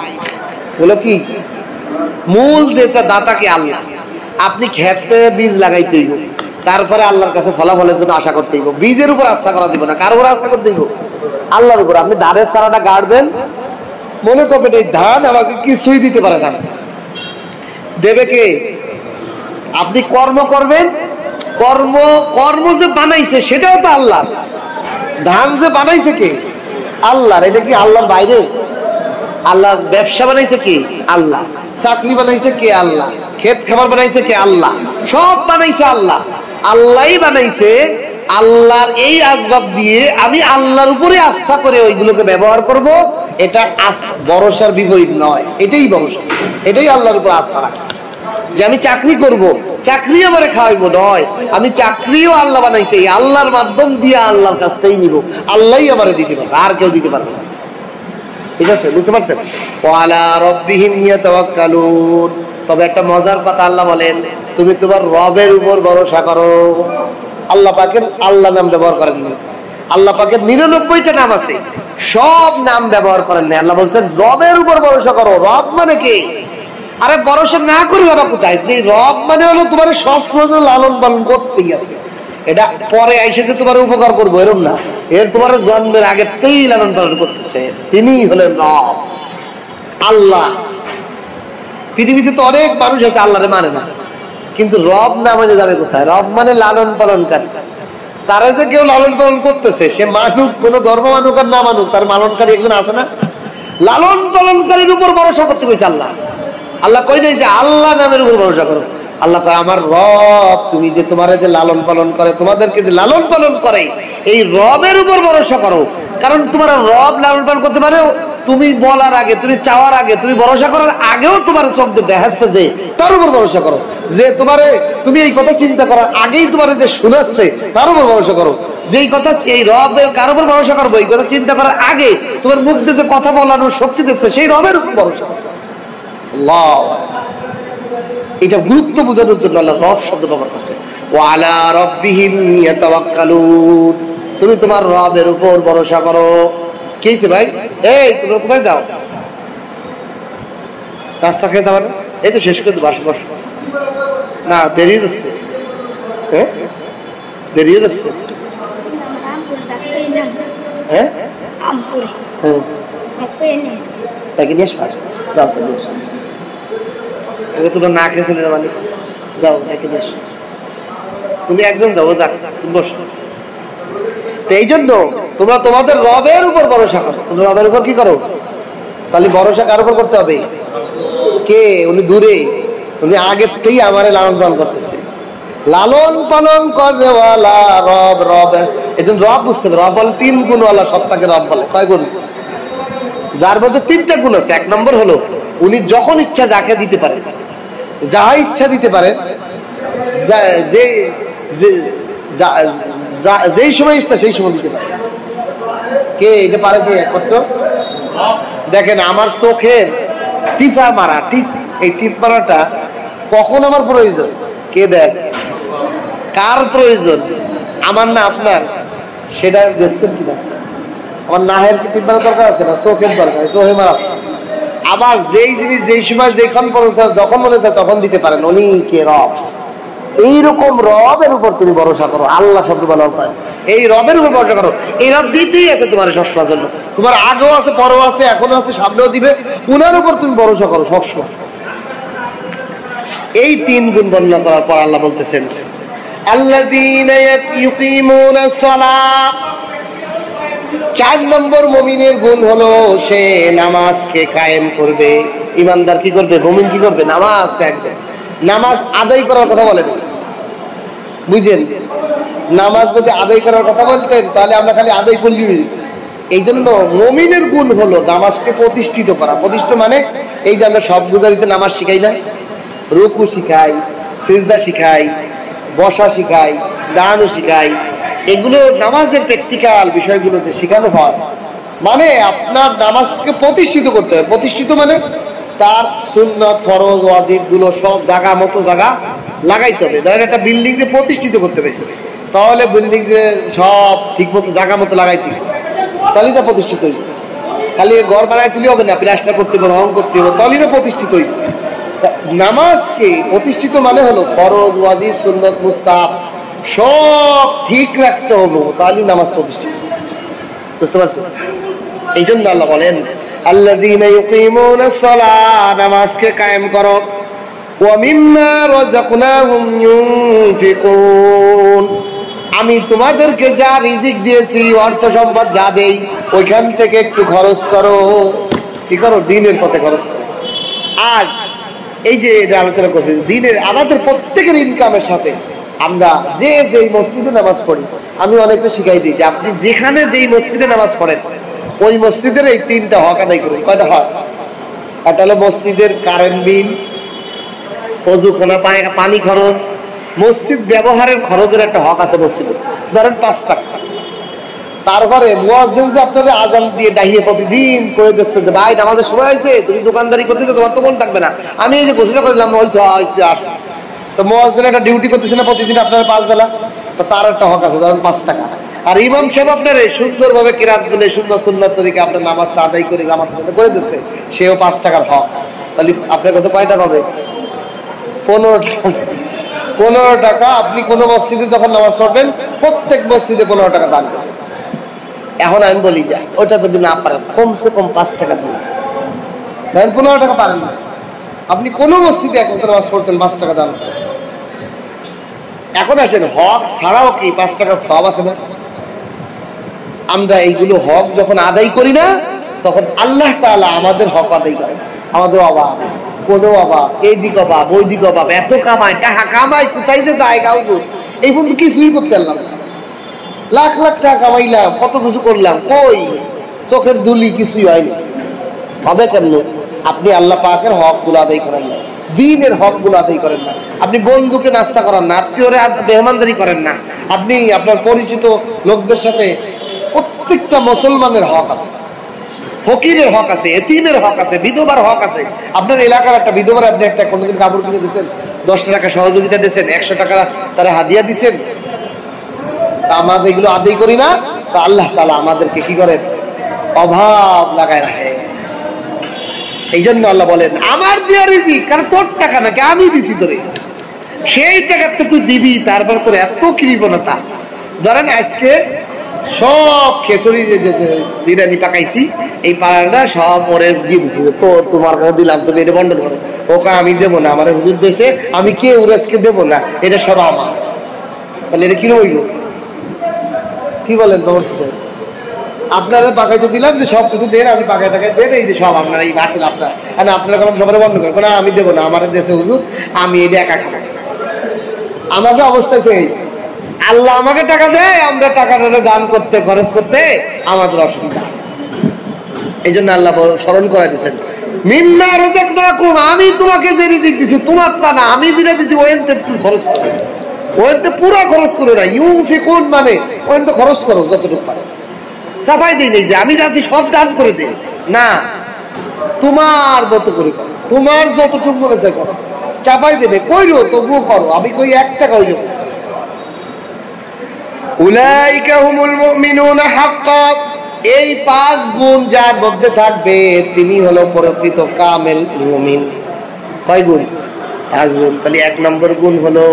হলো কি? মূল দাতাকে আল্লাহ। আপনি ক্ষেতে বীজ লাগাইতে হইব, তারপরে আল্লাহর কাছে ফলাফলের জন্য আশা করতে হইব। বীজের উপর আস্থা করা দিব না, কার উপর আস্থা করতে হইব? আল্লাহর উপর। আপনি ধানের চারাটা গাড়বেন, মনে করবেন এই ধান আমাকে কিছুই দিতে পারে না, দেবে কে? আপনি কর্ম করবেন, কর্ম যে বানাইছে সেটাও তো আল্লাহ। ধান যে বানাইছে কে? আল্লাহ। এটা কি আল্লাহর বাইরে? আল্লাহ। ব্যবসা বানাইছে কে? আল্লাহ। চাকরি বানাইছে কে? আল্লাহ। ক্ষেত খাবার বানাইছে কে? আল্লাহ। সব বানাইছে আল্লাহ। আল্লাহই বানাইছে। আল্লাহর এই আসবাব দিয়ে আমি আল্লাহর উপরে আস্থা করে ওইগুলোকে ব্যবহার করব, এটা ভরসার বিপরীত নয়, এটাই ভরসা, এটাই আল্লাহর উপর আস্থা রাখা। যে আমি চাকরি করব, চাকরি আমারে খাওয়াইবো নয়, আমি চাকরিও আল্লাহ বানাইছে, এই আল্লাহর মাধ্যম দিয়ে আল্লাহর কাছ থেকেই নিব, আল্লাহই আমারে দিতে পারবে, আর কেউ দিতে পারবে না। ঠিক আছে, বুঝতে পারছেন? ওয়ালা রাব্বিহিম ইয়াতাওয়াক্কালুন। তবে একটা মজার কথা আল্লাহ বলেন, তুমি তোমার রবের উপর ভরসা করো। আল্লাহ পাকের আল্লাহ নাম ব্যবহার করেননি। আল্লাহ পাকের 99টা নাম আছে, সব নাম ব্যবহার করেন না। আল্লাহ বলছেন রবের উপর ভরসা করো। রব মানে কে? আরে ভরসা না করি বাবা কোথায়? যে রব মানে হলো তোমার সব প্রয়োজন লালন পালন করতেই আছে, এটা পরে আইসে যে তোমার উপকার করবো এরকম না, এর তোমার জন্মের আগেতেই লালন পালন করতেছে, তিনি হলেন রব, আল্লাহ। পৃথিবীতে তো অনেক মানুষ আছে আল্লাহরে মানে না, কিন্তু রব না মানে যাবে কোথায়? রব মানে লালন পালনকারী। তারা যে কেউ লালন পালন করতেছে, সে মানুষ, কোন ধর্ম মানুক আর না মানুক, তার লালনকারী একজন আছে না? লালন পালনকারীর উপর ভরসা করতে কইছে আল্লাহ। আল্লাহ কই নাই যে আল্লাহ নামের উপর ভরসা করো। আল্লাহ কয় আমার রব, তুমি যে তোমার যে লালন পালন করে, তোমাদেরকে যে লালন পালন করে, এই রবের উপর ভরসা করো। কারণ তোমার রব লালন পালন করতে পারে, তুমি বলার আগে, তুমি চাওয়ার আগে, তুমি ভরসা করার আগেও তোমার চোখ দেখাচ্ছে যে তার উপর ভরসা করো। যে তোমারে, তুমি এই কথা চিন্তা করার আগেই তোমার যে শোনাচ্ছে তার উপর ভরসা করো। যেই কথা, এই রবের কার উপর ভরসা করবো, এই কথা চিন্তা করার আগে তোমার মুখ দিয়ে কথা বলানোর শক্তি দিচ্ছে, সেই রবের উপর ভরসা করো। আল্লাহ, এটা গুরুত্ব বোঝানোর জন্য আল্লাহ রব শব্দ ব্যবহার করছে। ওয়ালা রাব্বিহিম ইয়াতাওয়াক্কালুন, তুমি তোমার রবের উপর ভরসা করো। কি হয়েছে ভাই? এই তুমি কোথায় যাও? রাস্তা খেয়ে যাবে না? এই তো শেষ করে দেবো, আসো বসো। না, দেরিয়ে যাচ্ছে। হ্যাঁ, দেরিয়ে যাচ্ছে। হ্যাঁ হ্যাঁ, তাকে নিয়ে আসো, যাও তো নিয়ে আসো। তোমরা না খেয়ে চলে যাবো, যাও তাকে নিয়ে আসো। তুমি একজন যাবো, যাক তুমি বসো। এই জন্য তোমরা তোমাদের রবের উপর ভরসা করো। তোমরা রবের উপর কি করো? তাহলে ভরসা কার উপর করতে হবে? কে? উনি দূরে, উনি আগে থেকেই আমারে লালন পালন করতেছে। লালন পালন করেওয়ালা রব। রব, এই জন্য রব বুঝতে হবে। রব বলে 3 গুণওয়ালা সত্তাকে রব বলে। কয় গুণ? যার মধ্যে 3টা গুণ আছে। 1 নম্বর হলো উনি যখন ইচ্ছা যাকে দিতে পারে, যাহা ইচ্ছা দিতে পারে, যেই সময় ইচ্ছা সেই সময় দিতে পারে। কে এটা পারে? কে একমাত্র? দেখেন, আমার চোখের টিপা মারা, এই টিপ মারাটা কখন আমার প্রয়োজন? কে দেখ? কার প্রয়োজন? আমার না আপনার? সেটা দেখছেন কিনা? আমার নাহের কি টিপ মারা দরকার আছে না? চোখের দরকার, চোখে মারা। আবার যেই জিনিস যেই সময় যেখান যখন মনে হয় তখন দিতে পারেন, উনি কে? রব। এইরকম রবের উপর তুমি ভরসা করো। আল্লাহ শব্দ বলা হয়, এই রবের উপর ভরসা করো। এই রব দিতেই আছে তোমার সবসময় জন্য, তোমার আগেও আছে, পরেও আছে, এখনো আছে, সামনেও দিবে। উনার উপর তুমি ভরসা করো সবসময়। এই 3 গুণ বর্ণনা করার পর আল্লাহ বলতেছেন, আল্লাযীনা ইউকিমুনাস সালাহ। 4 নম্বর মুমিনের গুণ হলো সে নামাজকে কায়েম করবে। ইমানদার কি করবে? মুমিন কি করবে? নামাজ কায়েম। নামাজ আদায় করার কথা বলেন, বুঝেন? নামাজ যদি আদায় করার কথা বলতেন তাহলে আমরা খালি আদায় করলি। এই জন্য মুমিনের গুণ হলো নামাজকে প্রতিষ্ঠিত করা। প্রতিষ্ঠিত মানে এই যে আমরা সব গুজারিতে নামাজ শিখাই না, রুকু শিখাই, সিজদা শিখাই, বসা শিখাই, দাঁড়ানো শিখাই, এগুলো নামাজের প্র্যাকটিক্যাল বিষয়গুলো যে শেখানো হয়, মানে আপনার নামাজকে প্রতিষ্ঠিত করতে হবে। প্রতিষ্ঠিত মানে তার সুন্নাত, ফরজ, ওয়াজিব গুলো সব জায়গা মতো জায়গা লাগাইতে হবে। ধরেন একটা বিল্ডিং কে প্রতিষ্ঠিত করতে হবে, তাহলে বিল্ডিং সব ঠিক মতো জায়গা মতো লাগাইতে হবে, তাহলে এটা প্রতিষ্ঠিত হইবে। খালি ঘর বানায় তুলে হবে না, প্লাস্টার করতে হবে, রং করতে হবে, তাহলে এটা প্রতিষ্ঠিত হইবে। নামাজকে প্রতিষ্ঠিত মানে হলো ফরজ, ওয়াজিব, সুন্নাত, মুস্তাহাব সব ঠিক রাখতে হবে, তাহলে নামাজ প্রতিষ্ঠিত। বুঝতে পারছেন? এই জন্য আল্লাহ বলেন, আল্লাযীনা ইউকিমুনাস সালাহ, নামাজকে কায়েম করো। ওয়া মিম্মা রাযাকনাহুম ইউনফিকুন, আমি তোমাদেরকে যা রিজিক দিয়েছি, অর্থ সম্পদ যা দেই, ওইখান থেকে একটু খরচ করো। কি করো? দিনের পথে খরচ করো। আর এই যে এটা আলোচনা করছি, দিনের আমাদের প্রত্যেকের ইনকামের সাথে আমরা যেই মসজিদে নামাজ পড়ি, আমি অনেকটা শিখাই দিই যে আপনি যেখানে যেই মসজিদে নামাজ পড়েন, ওই মসজিদের এই 3টা হক আদায় করুন। কয়টা হক? একটা হলো মসজিদের কারেন্ট বিল, অজুখানা, পানি খরচ, মসজিদ ব্যবহারের খরচের একটা হক আছে মসজিদে, ধরেন 5 টাকা। তারপরে মুয়াজ্জিন যে আপনাদের আজান দিয়ে ডাহিয়ে প্রতিদিন করে দিচ্ছে যে ভাই নামাজের সময় হয়েছে, তুমি দোকানদারি করতে তোমার তো মন থাকবে না, আমি এই যে ঘোষণা করে দিলাম আস, তো মুয়াজ্জিন একটা ডিউটি করতেছে না প্রতিদিন আপনার 5 বেলা, তো তার একটা হক আছে, ধরেন 5 টাকা। আর ইমাম সাহেব আপনার সুন্দরভাবে কিরাত বলে সুন্দর সুন্দর তরিকে আপনার নামাজটা আদায় করে জামাতের সাথে করে দিচ্ছে, সেও 5 টাকার হক। তাহলে আপনার কাছে কয়টা পাবে? 15 টাকা। 15 টাকা। আপনি কোনো মসজিদে যখন নামাজ পড়বেন, প্রত্যেক মসজিদে 15 টাকা দান করবেন। এখন আমি বলি যা ওটা যদি না পারেন, কমসে কম 5 টাকা দিন। ধরেন 15 টাকা পারেন না, আপনি কোনো মসজিদে এখন নামাজ পড়ছেন, 5 টাকা দান করেন। এখন আসেন, হক ছাড়াও কি 5 টাকা সওয়াব আছে না? আমরা এইগুলো হক যখন আদায় করি না, তখন আল্লাহ তাআলা আমাদের হক আদায় করে। আমাদের অভাব, কোনো অভাব, এই দিক অভাব, ওই দিক অভাব, এত কামাই, টাকা কামাই, কোথায় যে যায় কাউকে এই পর্যন্ত কিছুই করতে পারলাম না। লাখ লাখ টাকা কামাইলাম, কত কিছু করলাম, কই চোখের দুলি কিছুই হয়নি। হবে কেমনে? আপনি আল্লাহ পাকের হক গুলো আদায় করেন না, দিনের হক গুলো আদায় করেন না। আপনি বন্ধুকে নাস্তা করান না, আত্মীয়রে মেহমানদারি করেন না। আপনি আপনার পরিচিত লোকদের সাথে, প্রত্যেকটা মুসলমানের হক আছে, ফকিরের হক আছে, এতিমের হক আছে, বিধবার হক আছে। আপনার এলাকার একটা বিধবার, আপনি একটা কোনোদিন কাপড় কিনে দিচ্ছেন, 10 টাকা সহযোগিতা দিচ্ছেন, 100 টাকা তারা হাদিয়া দিচ্ছেন, আমরা এগুলো আদায় করি না, তো আল্লাহ তাআলা আমাদেরকে কি করেন? অভাব লাগায় রাখে। এই জন্য আল্লাহ বলেন, আমার দেওয়া রিজিক, কারণ তোর টাকা নাকি আমি দিছি তোরে, সেই টাকাতে তুই দিবি, তারপর তোর এত কৃপণতা। ধরেন আজকে সব খেসুরি বিরিয়ানি পাকাইছি, এই পাড়াটা সব ওরে দিয়ে দিছি, তোমার কাছে দিলাম, তুমি এটা বন্টন করো। ওকে আমি দেবো না, আমার হুজুর দিয়েছে, আমি কে উরাজকে দেবো না, এটা সব আমার। তাহলে এটা কিরকম হইল? কি বলেন বাবর সাহেব? আপনারা পাকাইতে দিলাম যে সব কিছু দেন, আমি পাকাই টাকায় দেন, এই যে সব আপনারা এই বাতিল আপনার, আপনারা কলম সবাই বন্ধ করেন, না আমি দেবো না, আমার দেশে হুজুর, আমি এটা একা খাবো। আমাকে অবস্থা সেই, আল্লাহ আমাকে টাকা দেয়, আমরা টাকাটা দান করতে, খরচ করতে আমাদের অসুবিধা। এই জন্য আল্লাহ স্মরণ করে দিচ্ছেন, মিম্মা রাযাকনাকুম, আমি তোমাকে যে রিজিক দিছি তোমার তা না, আমি যেটা দিচ্ছি ওইতে একটু খরচ করো, ওইতে পুরো খরচ করো না। ইউনফিকুন মানে ওইতে খরচ করো যতটুকু পারো। সাফাই দিই নেই যে আমি যাচ্ছি সব দান করে দিই না, তোমার মতো করে করো, তোমার যতটুকু মনে করো। চাপাই দেবে কইরো, তবুও করো, আমি কই 1 টাকা হইল। উলাইকা হুমুল মুমিনুনা হাক্কান, এই 5 গুণ যার মধ্যে থাকবে তিনি হলো প্রকৃত কামেল মুমিন। কয় গুণ? 5 গুণ। তাহলে 1 নম্বর গুণ হলো,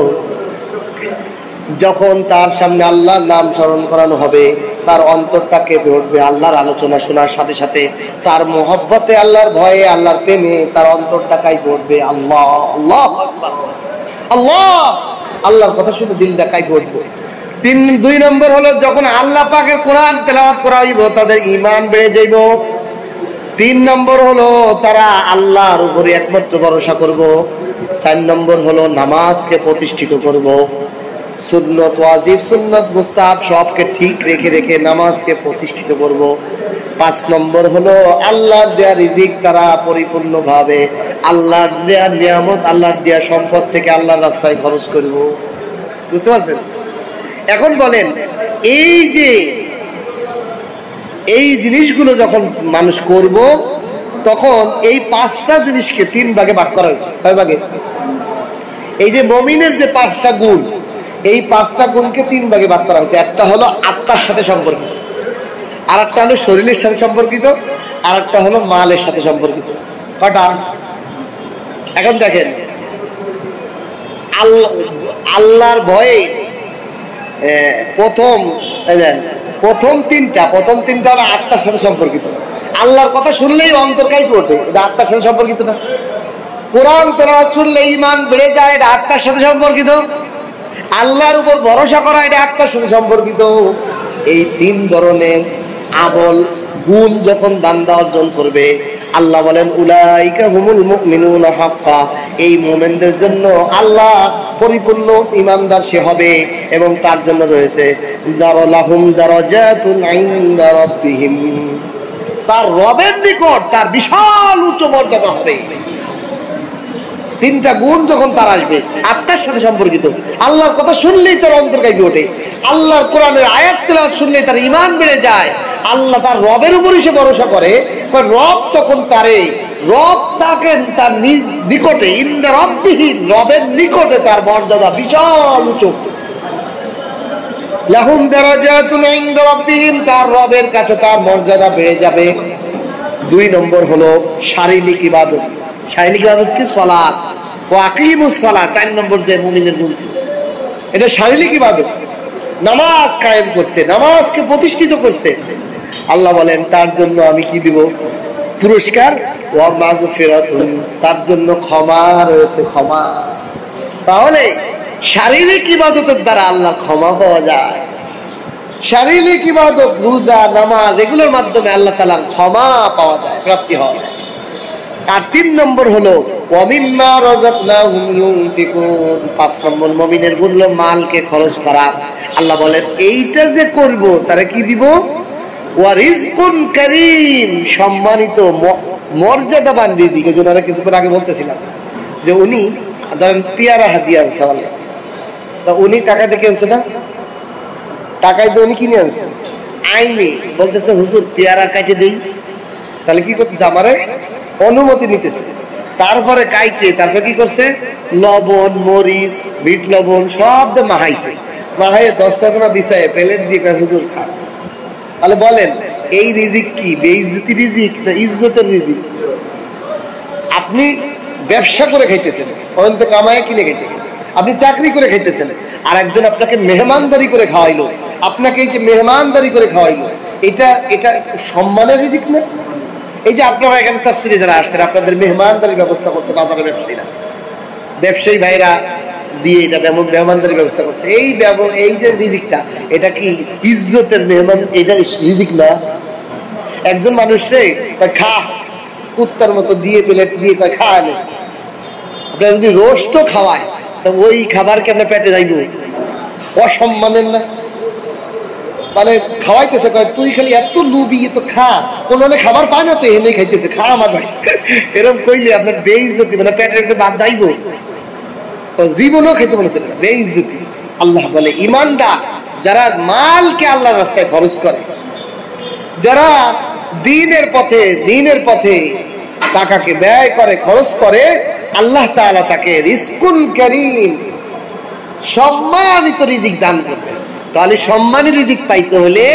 যখন তার সামনে আল্লাহর নাম স্মরণ করানো হবে, তার অন্তরটা কেঁপে উঠবে আল্লাহর আলোচনা শোনার সাথে সাথে, তার মহব্বতে, আল্লাহর ভয়ে, আল্লাহর প্রেমে তার অন্তরটা কাঁপে উঠবে। আল্লাহ আল্লাহ আল্লাহ, আল্লাহর কথা শুনে দিলটা কাঁপে উঠবে। 2 নম্বর হলো, যখন আল্লাহ পাকের কোরআন তেলাওয়াত করা হইব তাদের ঈমান বেড়ে যাইব। 3 নম্বর হলো, তারা আল্লাহর উপরে একমাত্র ভরসা করব। 4 নম্বর হলো, নামাজকে প্রতিষ্ঠিত করব, সুন্নত ওয়াজিব, সুন্নত মুস্তাহাব সবকে ঠিক রেখে রেখে নামাজকে প্রতিষ্ঠিত করব। 5 নম্বর হলো, আল্লাহর দেয়া রিজিক তারা পরিপূর্ণভাবে, আল্লাহর দেয়া নিয়ামত, আল্লাহর দেয়া সম্পদ থেকে আল্লাহর রাস্তায় খরচ করব। বুঝতে পারছেন? এখন বলেন, এই জিনিসগুলো যখন মানুষ করব, তখন এই 5টা জিনিসকে 3 ভাগে ভাগ করা হয়েছে। কয় ভাগে? এই যে মুমিনের যে 5টা গুণ, এই 5টা গুণকে 3 ভাগে ভাগ করা হয়েছে। একটা হলো আত্মার সাথে সম্পর্কিত, আর একটা হলো শরীরের সাথে সম্পর্কিত, আর একটা হলো মালের সাথে সম্পর্কিত। কটা? এখন দেখেন, আল্লাহর ভয়ে প্রথম 3টা হলো আত্মার সাথে সম্পর্কিত। আল্লাহর কথা শুনলেই অন্তর কাঁপে ওঠে, এটা আত্মার সাথে সম্পর্কিত না? কোরআন তেলাওয়াত শুনলে ঈমান বেড়ে যায়, এটা আত্মার সাথে সম্পর্কিত। আল্লাহর উপর ভরসা করা, এটা আত্মার সাথে সম্পর্কিত। এই 3 ধরনের আমল গুণ যখন বান্দা অর্জন করবে, আল্লাহ বলেন, উলাইকা হুমুল মুমিনুনা হাক্কা, এই মুমিনদের জন্য আল্লাহ পরিপূর্ণ ঈমানদার সে হবে, এবং তার জন্য রয়েছে দারালাহুম দারাজাতুন ইনদা রাব্বিহিম, তার রবের নিকট তার বিশাল উচ্চ মর্যাদা হবে। 3টা গুণ যখন তার আসবে, আত্মার সাথে সম্পর্কিত, আল্লাহর কথা শুনলেই তার অন্তর কাঁপে ওঠে, আল্লাহর কোরআনের আয়াত তেলাওয়াত শুনলেই তার ঈমান বেড়ে যায়, আল্লাহ তার রবের উপরই সে ভরসা করে, রব তখন রব তাকে তার নিকটে, ইনদা রাব্বিহিম, রবের নিকটে তার মর্যাদা বিশাল উঁচু। লাহুম দারাজাতুন ইনদা রাব্বিহিম, তার রবের কাছে তার মর্যাদা বেড়ে যাবে। 2 নম্বর হলো শারীরিক ইবাদত। শারীরিক ইবাদত কি? সালাত। ওয়া আকিমুস সালাত, 4 নম্বর যে মুমিনের গুণ ছিল, এটা শারীরিক ইবাদত। নামাজ কায়েম করছে, নামাজকে প্রতিষ্ঠিত করছে। আল্লাহ বলেন, তার জন্য আমি কি দিব? পুরস্কার। ওয়া মাগফিরাতুন, তার জন্য ক্ষমা রয়েছে, ক্ষমা। তাহলে শারীরিক ইবাদতের দ্বারা আল্লাহ ক্ষমা পাওয়া যায়। শারীরিক ইবাদত, রোজা, নামাজ, এগুলোর মাধ্যমে আল্লাহ তাআলার ক্ষমা পাওয়া যায়, প্রাপ্তি হওয়া যায়। আর 3 নম্বর হলো ওয়ামিম্মা রাযাকনাহুম ইউনফিকুন। 5 নম্বর মুমিনের গুণ হলো মালকে খরচ করা। আল্লাহ বলেন এইটা যে করব তারা কি দিব? ওয়া রিজকুন কারীম, সম্মানিত মর্যাদাবান রিজিক। এজন্য আমরা কিছুক্ষণ আগে বলতেছিলাম যে উনি ধরেন পেয়ারা হাদিয়া আনছে আল্লাহ, তা উনি টাকা দিয়ে কিনছে না, টাকায় তো উনি কিনে আনছে, আইনে বলতেছে হুজুর পেয়ারা কাটে দেই, তাহলে কি করতেছে? আমারে অনুমতি নিতেছে। তারপরে কাইটে তারপরে কি করছে? লবণ, মরিচ, বিট লবণ সব দিয়ে মাহাইছে, মাহাইয়ে 10টা করে বিছায় প্লেট দিয়ে কয় হুজুর খান। তাহলে বলেন এই রিজিক কি বেইজ্জতি রিজিক না ইজ্জতের রিজিক? আপনি ব্যবসা করে খাইতেছেন, অন্ত কামায় কিনে খাইতেছেন, আপনি চাকরি করে খাইতেছেন, আর একজন আপনাকে মেহমানদারি করে খাওয়াইলো, আপনাকে এই যে মেহমানদারি করে খাওয়াইলো, এটা সম্মানের রিজিক না? এই যে আপনারা এখানে তাফসিরে যারা আসছেন, আপনাদের মেহমানদারির ব্যবস্থা করছে বাজারের ব্যবসায়ীরা, ব্যবসায়ী ভাইরা দিয়ে এটা মেহমানদারির ব্যবস্থা করছে। এই যে রিজিকটা, এটা কি ইজ্জতের মেহমান? এটা রিজিক না? একজন মানুষে খা কুত্তার মতো দিয়ে প্লেট দিয়ে খা আনে, আপনার যদি রোস্টও খাওয়ায় তো ওই খাবার কি আপনার পেটে যাইব? অসম্মানের না? মানে খাওয়াইতেছে কয় তুই খালি এত লুবি, এত খা, কোন খাবার পায় না তো এনে খাইতেছে, খা আমার ভাই, এরকম কইলে আপনার বেইজ্জতি, মানে পেটের বাদ যাইব, জীবনও খেতে বলেছে না, বেইজ্জতি। আল্লাহ বলে ইমানদার যারা মালকে আল্লাহর রাস্তায় খরচ করে, যারা দ্বীনের পথে টাকাকে ব্যয় করে, খরচ করে, আল্লাহ তাআলা তাকে রিজকুন কারীম, সম্মানিত রিজিক দান করবে। তাহলে সম্মানী রিজিক পাইতে হলে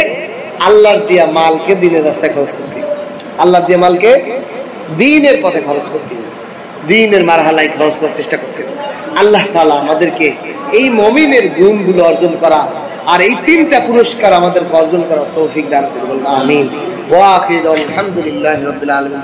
আল্লাহর দিয়া মালকে দ্বীনের রাস্তায় খরচ করতে হবে, আল্লাহর দিয়া মালকে দ্বীনের পথে খরচ করতে হবে, দ্বীনের মারহালায় খরচ করার চেষ্টা করতে হবে। আল্লাহ তাআলা আমাদেরকে এই মুমিনের গুণগুলো অর্জন করা আর এই 3টা পুরস্কার আমাদেরকে অর্জন করার তৌফিক দান করুন, আমিন। ওয়া আখিরু আলহামদুলিল্লাহি রাব্বিল আলামিন।